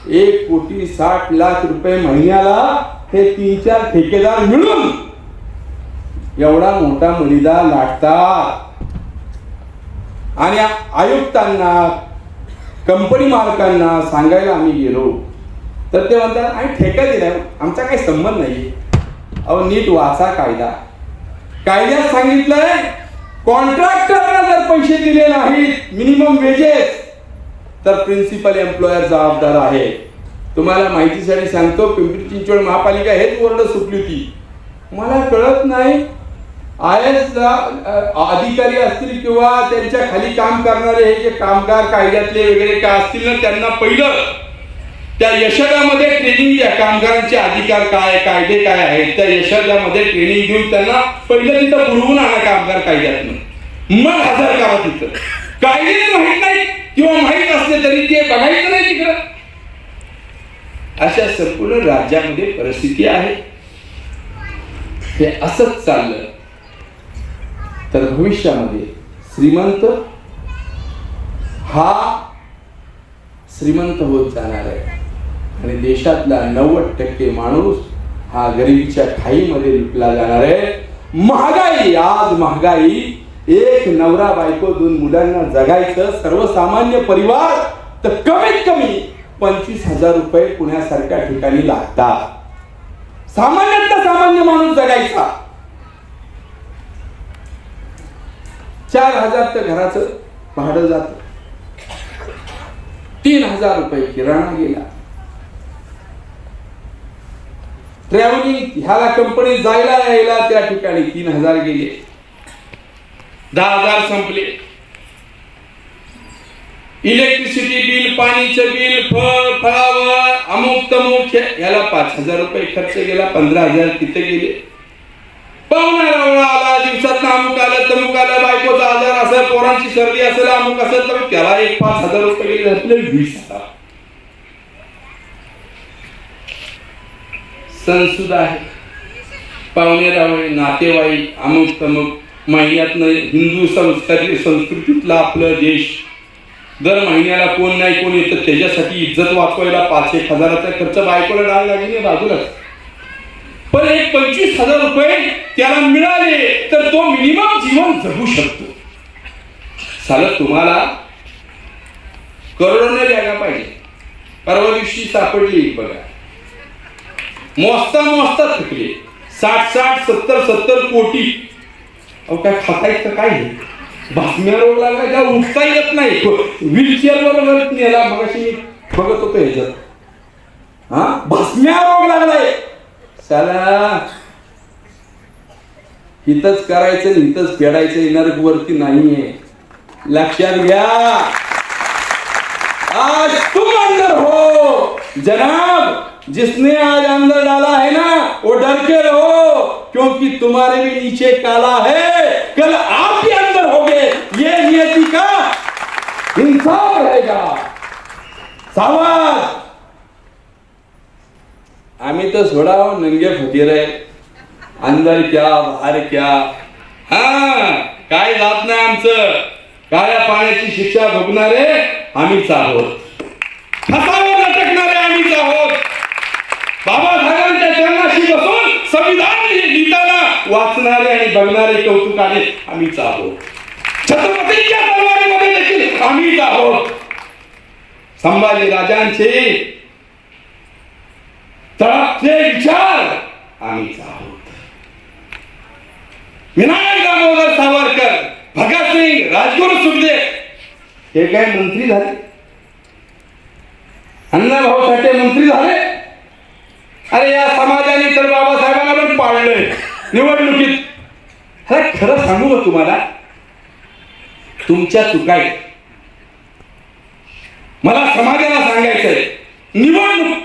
1,60,00,000 रुपये महिन्याला हे 3-4 ठेकेदार मिळून एवढा मोठा मलिदा लाटतात. आणि आयुक्तांना, कंपनी मालकांना सांगायला आम्ही गेलो तर ते म्हणतात आम्ही ठेका दिला, आमचा काही संबंध नाही. अहो नीट वाचा कायदा. कायद्यात सांगितलंय कॉन्ट्रॅक्टरला जर पैसे दिले नाहीत मिनिमम वेजेस तर प्रिन्सिपल एम्प्लॉयर जबाबदार आहे. तुम्हाला माहितीसाठी सांगतो, पिंपरी चिंचवड महापालिका हेच ओरड सुटली होती. मला कळत नाही, IAS अधिकारी असतील किंवा त्यांच्या खाली काम करणारे हे जे कामगार कायद्यातले वगैरे काय असतील ना, त्यांना पहिलं त्या यशदामध्ये ट्रेनिंग द्या. कामगारांचे अधिकार काय, कायदे काय आहेत, त्या यशदामध्ये ट्रेनिंग देऊन त्यांना पहिलं तिथं बुडवून आणा कामगार कायद्यातनं, मग हजर करा तिथं. कायदे माहित नाही किंवा माहित असले तरी ते बघायचं नाही तिकडं. अशा संपूर्ण राज्यामध्ये परिस्थिती आहे. हे असंच चाललं तर भविष्यामध्ये श्रीमंत हा श्रीमंत होत जाणार आहे आणि देशातला 90% माणूस हा गरिबीच्या खाईमध्ये लुटला जाणार आहे. महागाई, आज महागाई, एक नवरा बायको 2 मुलांना जगायचं सर्वसामान्य परिवार तर कमीत कमी 25,000 रुपये पुण्यासारख्या ठिकाणी लागतात. सामान्यातला सामान्य माणूस जगायचा. 4,000 तर घराचं भाडं जात, 3,000 रुपये किराणा गेला, ट्रॅव्हलिंग ह्याला कंपनी जायला यायला त्या ठिकाणी 3,000 गेले, 10,000 संपले. इलेक्ट्रिसिटी बिल, पाणीचं बिल, फळावर अमुक तमुक याला 5,000 रुपये खर्च गेला, 15,000 तिथे गेले. पाहुणा रावळा आला, दिवसात अमुक आलं तमुक आलं, बायकोचा आजार असेल, पोरांची सर्दी असेल, अमुक असेल तर त्याला 5,000 रुपये गेले, असले 20,000. सण सुद्धा आहे, पाहुणे रावळे, नातेवाईक, अमुक तमुक महिन्यातनं हिंदू संस्कृतीतला आपलं देश दर महिन्याला कोण नाही कोण येतं, त्याच्यासाठी इज्जत वाचवायला 5-1 हजाराचा खर्च बायकोला डाळ लागली बाजूला. पण एक 25,000 रुपये त्याला मिळाले तर तो मिनिमम जीवन जगू शकतो. साला तुम्हाला करोडोने द्यायला पाहिजे. परवा दिवशी सापडली बघा, मोजता थकले, 60-70 कोटी. अहो काय खातायचं काय, बातम्या रोग लागला, त्या उठता येत नाही, व्हीलचेअर बरोबर नेला. मगाशी बघत होतो ह्याच्यात, हा बातम्या रोग लागलाय. साला हितच करायचं, हितच फेडायचं, येणार वरती नाहीये, लक्षात घ्या. आज तुम अंदर हो जनाब, जिसने आज अंदर डाला है ना वो डर के रहो, क्योंकि तुम्हारे भी नीचे काला है, कल आप भी अंदर होगे. ये नियति का इंसाफ रहेगा. सावध. आम्ही तर सोडाव नंगे फकीर आहे, अंदर क्या बाहेर क्या. हा काय जात नाही आमचं. काळ्या पाण्याची शिक्षा भोगणारे आम्हीच आहोत, फसावर लटकणारे आम्हीच आहोत. बाबासाहेबांच्या चरणाशी बसून संविधान लिहिताना वाचणारे आणि बघणारे कौतुकाने आम्हीच आहोत. छत्रपतींच्या तलवारीमध्ये देखील आम्हीच आहोत. संभाजी राजांचे तळपते विचार आम्हीच आहोत. विनायक दामोदर सावरकर, भगतसिंग, राजगुरू सुखदेव हे काय मंत्री झाले, अण्णाभाऊ साठे मंत्री झाले. अरे या समाजाने तर बाबासाहेबांना पण पाळलंय निवडणुकीत. अरे खरं सांगू का तुम्हाला, तुमच्या चुका आहेत. मला समाजाला सांगायचंय, निवडणूक,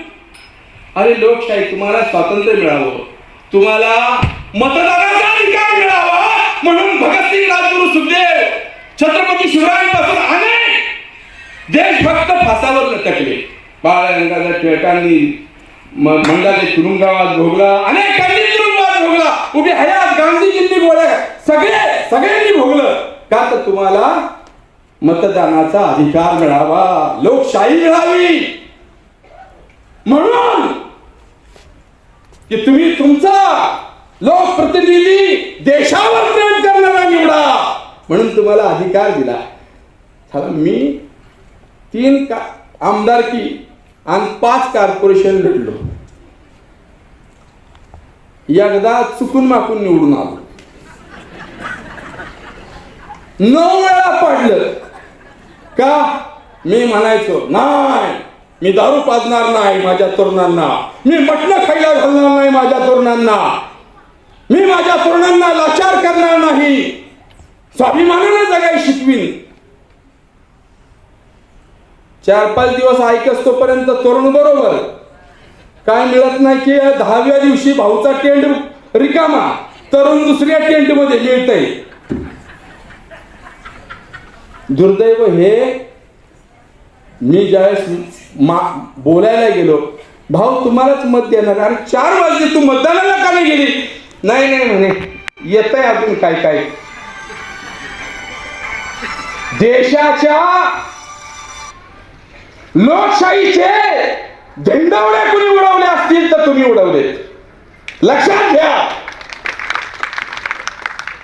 अरे लोकशाही, तुम्हाला स्वातंत्र्य मिळावं, तुम्हाला मतदानाचा अधिकार मिळावा म्हणून भगतसिंग, राजगुरू सुखदेव, छत्रपती शिवरायांपासून अनेक देशभक्त फासावर लटकले. बाळ गंगाधर टिळकांनी मंडाचे तुरुंगवास भोगला, अनेकांनी तुरुंगवास भोगला, उभी हयात गांधीजींनी गोळ्या, सगळ्यांनी भोगलं. का तर तुम्हाला मतदानाचा अधिकार मिळावा, लोकशाही मिळावी, म्हणून की तुम्ही तुमचा लोकप्रतिनिधी देशावर प्रेम करणारा निवडा, म्हणून तुम्हाला अधिकार दिला. मी 3 आमदारकी आणि 5 कॉर्पोरेशन लढलो. एकदा चुकून माकून निवडून आलो, 9 वेळा पडलं. का? मी म्हणायचो नाही, मी दारू पाजणार नाही माझ्या तरुणांना, मी मटण खायला घालणार नाही माझ्या तरुणांना, मी माझ्या तरुणांना लाचार करणार नाही, स्वाभिमानाने जगायला शिकवीन. 4-5 दिवस ऐकस तोपर्यंत तरुण बरोबर काय मिळत नाही की 10व्या दिवशी भाऊचा टेंट रिकामा, तरुण दुसऱ्या टेंट मध्ये मिळतंय. दुर्दैव हे, मी ज्यावेळेस बोलायला गेलो, भाऊ तुम्हालाच मत देणार. अरे 4 वाजले, तू मतदानाला का नाही गेली? नाही म्हणे, येत आहे अजून काय काय. देशाच्या लोकशाहीचे झेंडवडे कुणी उडवले असतील तर तुम्ही उडवले, लक्षात घ्या.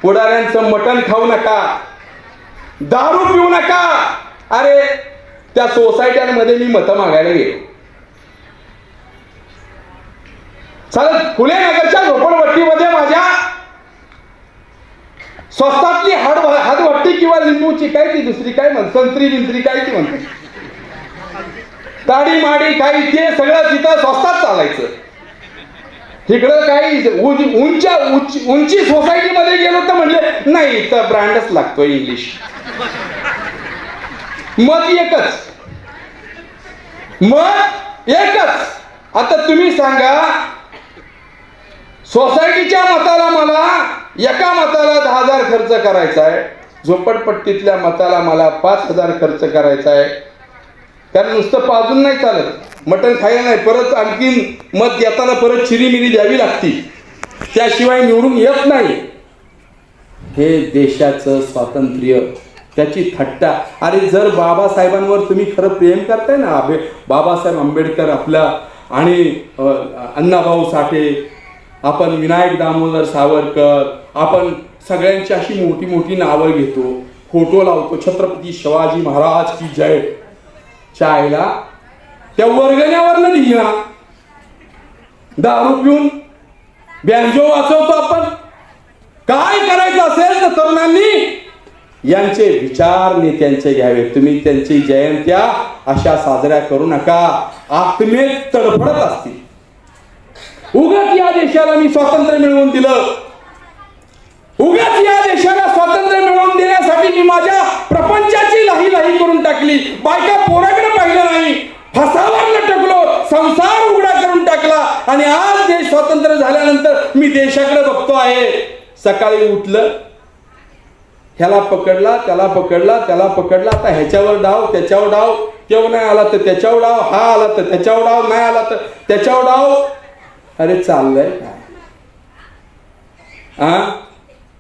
पुढाऱ्यांचं मटण खाऊ नका, दारू पिऊ नका. अरे त्या सोसायट्यांमध्ये मी मतं मागायला गेलो. चालत फुले नगरच्या झोपडपट्टीमध्ये माझ्या स्वस्तातली हातभट्टी किंवा लिंबूची काय ती दुसरी काय संत्री बिंत्री काय ती म्हणते ताडी माडी काही ते सगळं तिथं स्वस्तात चालायचं. तिकडं काही उंची सोसायटीमध्ये गेलो तर म्हणले नाही तर ब्रँडच लागतो इंग्लिश. मत एकच. आता तुम्ही सांगा सोसायटीच्या मताला मला एका मताला 10,000 खर्च करायचा आहे, झोपडपट्टीतल्या मताला मला 5,000 खर्च करायचा आहे. कारण नुसतं पाजून नाही चालत, मटण खायला नाही, परत आणखीन मत देताना परत चिरीमिरी द्यावी लागती, त्याशिवाय निवडून येत नाही. हे देशाचं स्वातंत्र्य, त्याची थट्टा. अरे जर बाबासाहेबांवर तुम्ही खरं प्रेम करताय ना, बाबासाहेब आंबेडकर आपल्या आणि अण्णाभाऊ साठे, आपण विनायक दामोदर सावरकर, आपण सगळ्यांची अशी मोठी मोठी नावं घेतो, फोटो लावतो, छत्रपती शिवाजी महाराज की जय. चायला त्या वर्गण्यावरनं लिहिला, दारू पिऊन बँजो वाचवतो आपण. काय करायचं असेल तर तरुणांनी यांचे विचार नेत्यांचे घ्यावे. तुम्ही त्यांची जयंत्या अशा साजऱ्या करू नका, आत्मेत तडफडत असतील. उगाच या देशाला मी स्वातंत्र्य मिळवून दिलं, उगाच या देशाला स्वातंत्र्य मिळवून देण्यासाठी मी माझ्या प्रपंचाची लाही लाही करून टाकली, बायका पोराकडे पाहिलं नाही, फसावर लटकलो, संसार उघडा करून टाकला. आणि आज देश स्वातंत्र्य झाल्यानंतर मी देशाकडे बघतो आहे. सकाळी उठलं, ह्याला पकडला, त्याला पकडला, त्याला पकडला, आता ह्याच्यावर डाव, त्याच्यावर डाव, तेव्हा नाही आला तर त्याच्यावर डाव, हा आला तर त्याच्यावर डाव, नाही आला तर त्याच्यावर डाव. अरे चाललंय काय?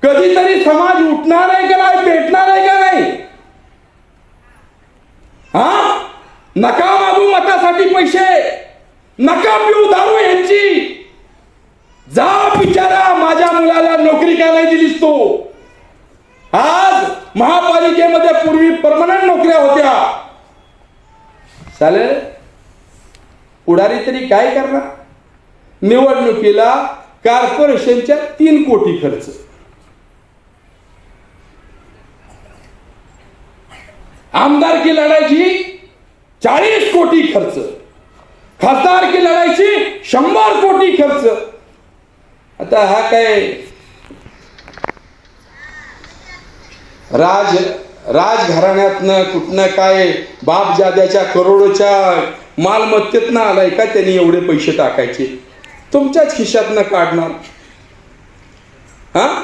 कधीतरी समाज उठणार आहे का नाही, भेटणार आहे का नाही? नका मागू मतासाठी पैसे, नका पिऊ दारू यांची. जा बिचारा, माझ्या मुलाला नोकरी का नाही दिलीस तू? आज महापालिकेमध्ये पूर्वी परमनंट नोकऱ्या होत्या, चालेल. पुढारी तरी काय करणार? निवडणुकीला कॉर्पोरेशनच्या 3 कोटी खर्च, आमदारकी लढायची 40 कोटी खर्च, खासदारकी लढायची 100 कोटी खर्च. आता हा काय राजघराण्यातनं कुठनं काय बाप जाद्याच्या करोडोच्या मालमत्तेतनं आलाय का त्यांनी एवढे पैसे टाकायचे? तुमच्याच खिशातनं काढणार,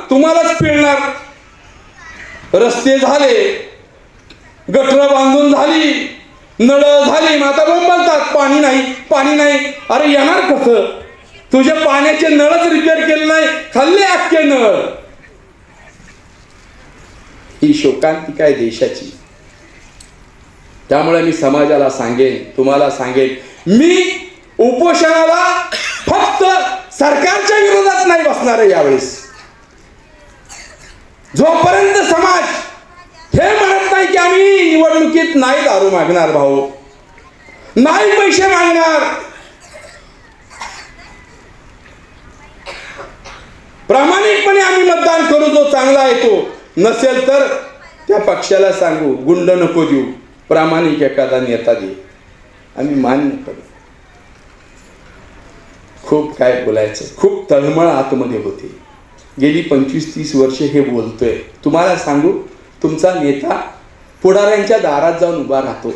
तुम्हालाच पिळणार. रस्ते झाले, गटर बांधून झाली, नळ झाली, आता बोंबलतात पाणी नाही, पाणी नाही. अरे येणार कसं? तुझ्या पाण्याचे नळच रिपेअर केले नाही, खाल्ले अख्खे नळ. ही शोकांतिका आहे देशाची. त्यामुळे मी समाजाला सांगेन, तुम्हाला सांगेन, मी उपोषणाला फक्त सरकारच्या विरोधात नाही बसणार आहे यावेळेस. जोपर्यंत समाज हे म्हणत नाही की आम्ही निवडणुकीत नाही दारू मागणार, भाऊ नाही पैसे मागणार, प्रामाणिकपणे आम्ही मतदान करू, जो चांगला आहे तो, नसेल तर त्या पक्षाला सांगू गुंड नको देऊ, प्रामाणिक एखादा नेता दे, आम्ही मान्य करू. खूप काय बोलायचं, खूप तळमळ आतमध्ये होते. गेली 25-30 वर्षे हे बोलतोय. तुम्हाला सांगू, तुमचा नेता पुढाऱ्यांच्या दारात जाऊन उभा राहतो.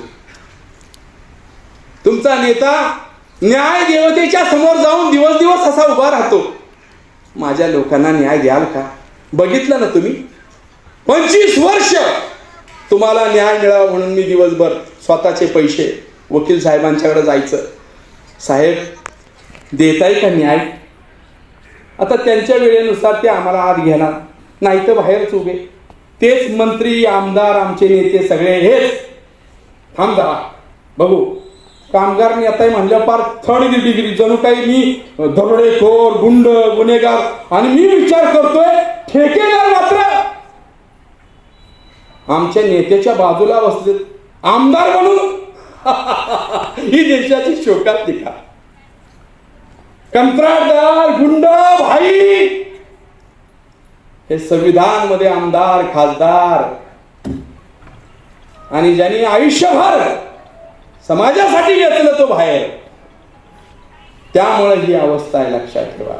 तुमचा नेता न्याय देवतेच्या समोर जाऊन दिवस दिवस असा उभा राहतो. माझ्या लोकांना न्याय द्याल का? बघितलं ना तुम्ही, 25 वर्ष तुम्हाला न्याय मिळावा म्हणून मी दिवसभर स्वतःचे पैसे वकील साहेबांच्याकडे जायचं. साहेब देताय का न्याय? आता त्यांच्या वेळेनुसार ते आम्हाला आत घेणार, नाही तर बाहेरच उभे. तेच मंत्री, आमदार, आमचे नेते सगळे हेच. थांब जरा बघू, कामगार नेता म्हणल्या फार 3rd डिग्री, जणू काही मी दरोडेखोर, गुंड, गुन्हेगार. आणि मी विचार करतोय ठेकेदार मात्र आमच्या नेत्याच्या बाजूला बसलेत, आमदार म्हणून ही देशाची शोकांतिका. कंत्राटदार, गुंड, भाई, हे संविधान मध्ये आमदार, खासदार आणि ज्यांनी आयुष्यभर समाजासाठी घेतलं तो बाहेर, त्यामुळे ही अवस्था आहे, लक्षात ठेवा.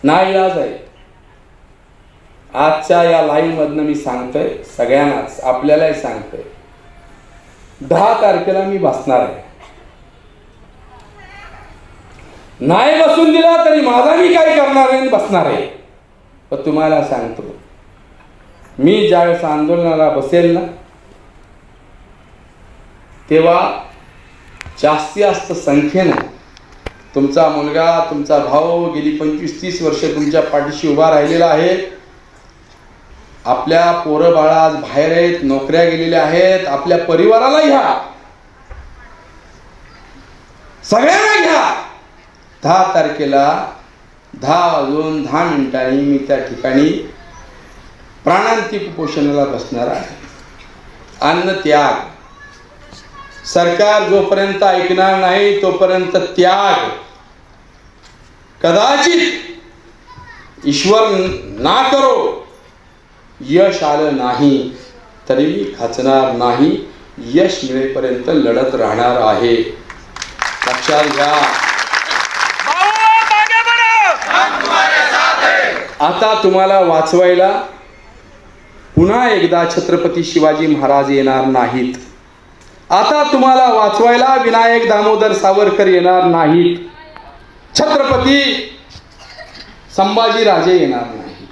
नाईलाज आहे. आजच्या या लाईव्ह मधनं मी सांगतोय सगळ्यांनाच, आपल्यालाही सांगतोय, 10 तारखेला मी बसणार आहे. नाही बसून दिला तरी माझा मी काय करणार आहे, बसणार आहे. पण तुम्हाला सांगतो, मी ज्यावेळेस आंदोलनाला बसेल ना, तेव्हा जास्त संख्येनं तुमचा मुलगा, तुमचा भाऊ गेली 25-30 वर्ष तुमच्या पाठीशी उभा राहिलेला आहे. आपल्या पोरं बाळा आज बाहेर आहेत, नोकऱ्या गेलेल्या आहेत. आपल्या परिवाराला घ्या, सगळ्यांना घ्या. 10 तारखेला 10:10 मी त्या ठिकाणी प्राणांतिक उपोषणाला बसणार आहे. अन्न त्याग. सरकार जोपर्यंत ऐकणार नाही तोपर्यंत त्याग. कदाचित ईश्वर ना करो यश आलं नाही तरी मी खचणार नाही. यश मिळेपर्यंत लढत राहणार आहे. लक्षात घ्या. आता तुम्हाला वाचवायला पुन्हा एकदा छत्रपती शिवाजी महाराज येणार नाहीत. आता तुम्हाला वाचवायला विनायक दामोदर सावरकर येणार नाहीत. छत्रपती संभाजीराजे येणार नाहीत.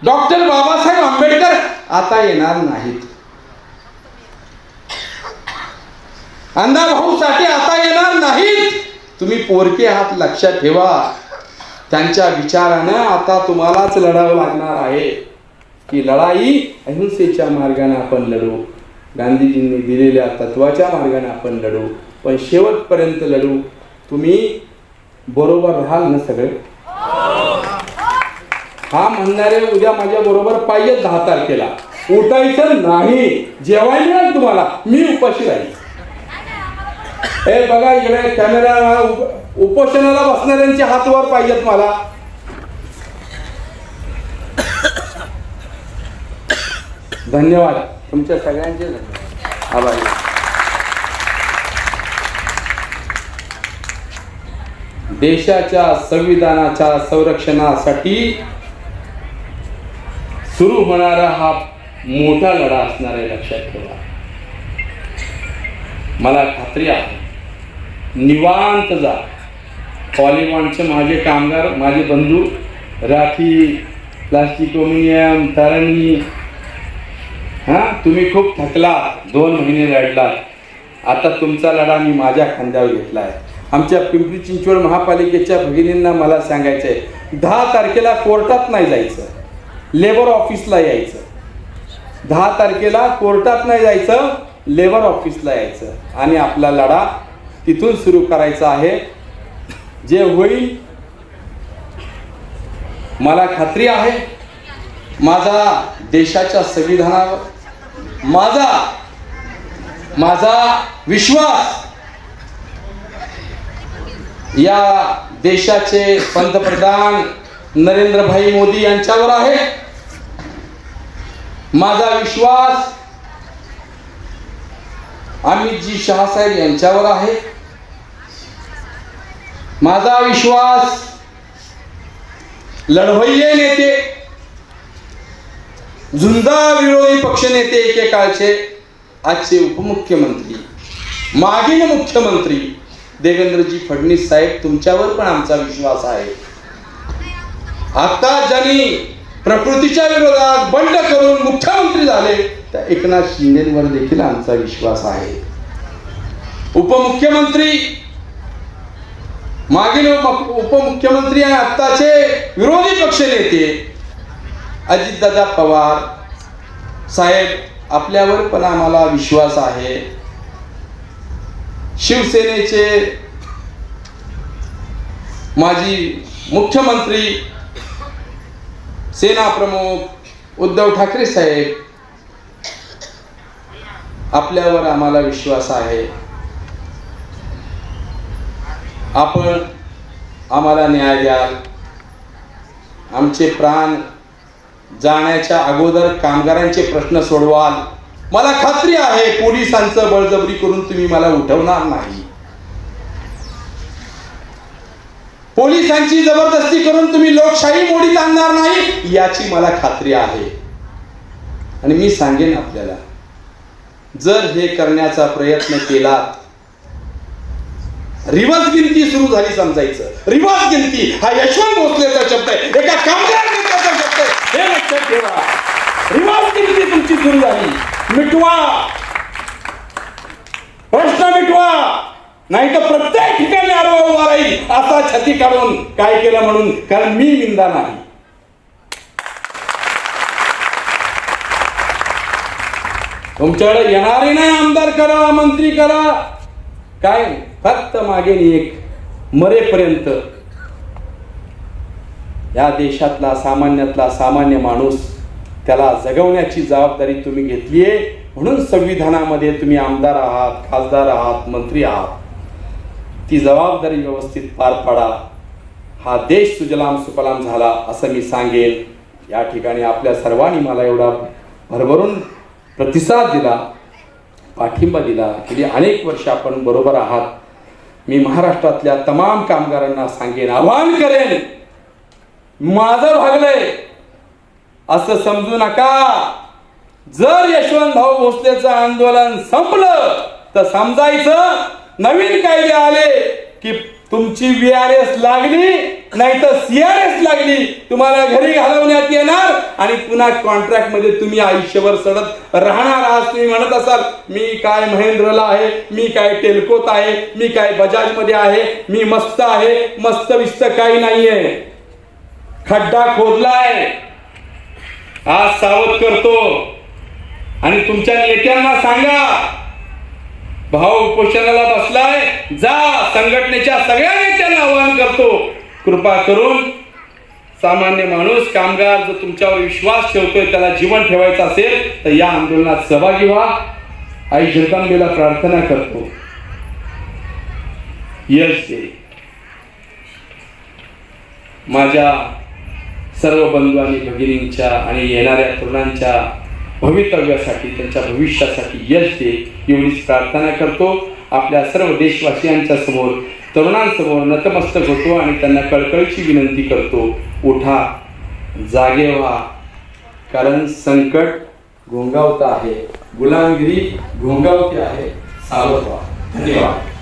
डॉक्टर बाबासाहेब आंबेडकर आता येणार नाहीत. अण्णाभाऊ साठे आता येणार नाहीत. तुम्ही पोरके आहात, लक्षात ठेवा. त्यांच्या विचारानं आता तुम्हालाच लढावं लागणार आहे. की लढाई अहिंसेच्या मार्गाने आपण लढू, गांधीजींनी दिलेल्या तत्वाच्या मार्गाने आपण लढू, पण शेवटपर्यंत लढू. तुम्ही बरोबर राहाल ना सगळे? हा म्हणणारे उद्या माझ्या बरोबर पाहिजे. 10 तारखेला उठायचं नाही. जेवायला मिळेल तुम्हाला, मी उपाशी राहील. हे बघा इकडे कॅमेरा, उपोषणाला बसणाऱ्यांचे हात वर पाहिजेत मला. धन्यवाद तुमच्या सगळ्यांचे. आभारी. देशाच्या संविधानाच्या संरक्षणासाठी सुरू होणारा हा मोठा लढा असणार आहे, लक्षात ठेवा. मला खात्री आहे, निवांत जा. पॉलिमॉनचे माझे कामगार, माझे बंधू, राखी, प्लास्टिक, अल्युमिनियम, तरणी, तुम्ही खूप थकलात, 2 महिने लढलात. आता तुमचा लढा मी माझ्या खांद्यावर घेतलाय. आमच्या पिंपरी चिंचवड महापालिकेच्या भगिनींना मला सांगायचंय, 10 तारखेला कोर्टात नाही जायचं, लेबर ऑफिसला यायचं. 10 तारखेला कोर्टात नाही जायचं, लेबर ऑफिसला यायचं आणि आपला लढा तिथून सुरू करायचा आहे. जे होईल मला खात्री आहे. माझा देशाच्या संविधानावर माझा विश्वास या देशाचे पंतप्रधान नरेंद्रभाई मोदी यांच्यावर आहे. माझा विश्वास अमितजी शहासाहेब यांच्यावर आहे. माझा विश्वास लढवय्ये नेते, झुंजा विरोधी पक्षनेते एकेकाळचे, आजचे उपमुख्यमंत्री, मागील मुख्यमंत्री देवेंद्रजी फडणवीस साहेब, तुमच्यावर पण आमचा विश्वास आहे. आता ज्यांनी प्रकृतीच्या विरोधात बंड करून मुख्यमंत्री झाले त्या एकनाथ शिंदेवर देखील आमचा विश्वास आहे. उपमुख्यमंत्री, मागील उपमुख्यमंत्री आणि आत्ताचे विरोधी पक्षनेते अजितदादा पवार साहेब, आपल्यावर पण आम्हाला विश्वास आहे. शिवसेनेचे माजी मुख्यमंत्री, सेना प्रमुख उद्धव ठाकरे साहेब, आपल्यावर आम्हाला विश्वास आहे. आपण आम्हाला न्याय द्याल, आमचे प्राण जाण्याच्या अगोदर कामगारांचे प्रश्न सोडवाल. मला खात्री आहे पोलिसांचं बळजबरी करून तुम्ही मला उठवणार नाही, पोलिसांची जबरदस्ती करून तुम्ही लोकशाही मोडीत आणणार नाही याची मला खात्री आहे. आणि मी सांगेन आपल्याला, जर हे करण्याचा प्रयत्न केला, रिवर्स गिनती सुरू झाली समजायचं. रिवर्स गिनती हा यशवंत भोसलेचा शब्द आहे, एका कामगार नेत्याचा शब्द आहे, हे लक्षात ठेवा. रिवर्स गिनती तुमची सुरू झाली. मिटवा, प्रश्न मिटवा, नाही तर प्रत्येक ठिकाणी आडवा उभा राहील असा छाती काढून काय केलं म्हणून, कारण मी निंदा नाही. तुमच्याकडे येणारे नाही आमदार करा, मंत्री करा, काय फक्त मागे एक मरेपर्यंत या देशातला सामान्यातला सामान्य माणूस त्याला जगवण्याची जबाबदारी तुम्ही घेतली आहे. म्हणून संविधानामध्ये तुम्ही आमदार आहात, खासदार आहात, मंत्री आहात. ती जबाबदारी व्यवस्थित पार पाडा. हा देश सुजलाम सुफलाम झाला असं मी सांगेन. या ठिकाणी आपल्या सर्वांनी मला एवढा भरभरून प्रतिसाद दिला, पाठिंबा दिला. गेली अनेक वर्ष आपण बरोबर आहात. मी महाराष्ट्रातल्या तमाम कामगारांना सांगेन, आवाहन करेन, माझं भागलंय असं समजू नका. जर यशवंतभाऊ भोसलेचं आंदोलन संपलं तर समजायचं नवीन कायदे आले की तुमची VRS लागली नाही तर CRS लागली, तुम्हाला घरी घालवण्यात येणार आणि पुन्हा कॉन्ट्रॅक्ट मध्ये तुम्ही आयुष्यभर सडत राहणार. आज तुम्ही म्हणत असाल मी काय महेंद्रला आहे, मी काय टेल्कोत आहे, मी काय बजाज मध्ये आहे, मी मस्त आहे. मस्त विस्त काही नाहीये, खड्डा खोदलाय. आज सावध करतो आणि तुमच्या नेत्यांना सांगा, भाऊ उपोषणाला बसलाय, जा. संघटनेच्या सगळ्या नेत्यांना आवाहन करतो, कृपा करून सामान्य माणूस कामगार जर तुमच्यावर विश्वास ठेवतोय, त्याला जीवन ठेवायचं असेल तर या आंदोलनात सहभागी व्हा. आई जगदंबेला प्रार्थना करतो, यश दे. माझ्या सर्व बंधू आणि भगिनींच्या आणि येणाऱ्या तरुणांच्या भवितव्यासाठी, त्यांच्या भविष्यासाठी यश दे एवढीच प्रार्थना करतो. आपल्या सर्व देशवासियांच्या समोर, तरुणांसमोर नतमस्तक होतो आणि त्यांना कळकळीची विनंती करतो, उठा, जागे व्हा, कारण संकट घोंगावत आहे, गुलामगिरी घोंगावती आहे. सावध व्हा. धन्यवाद.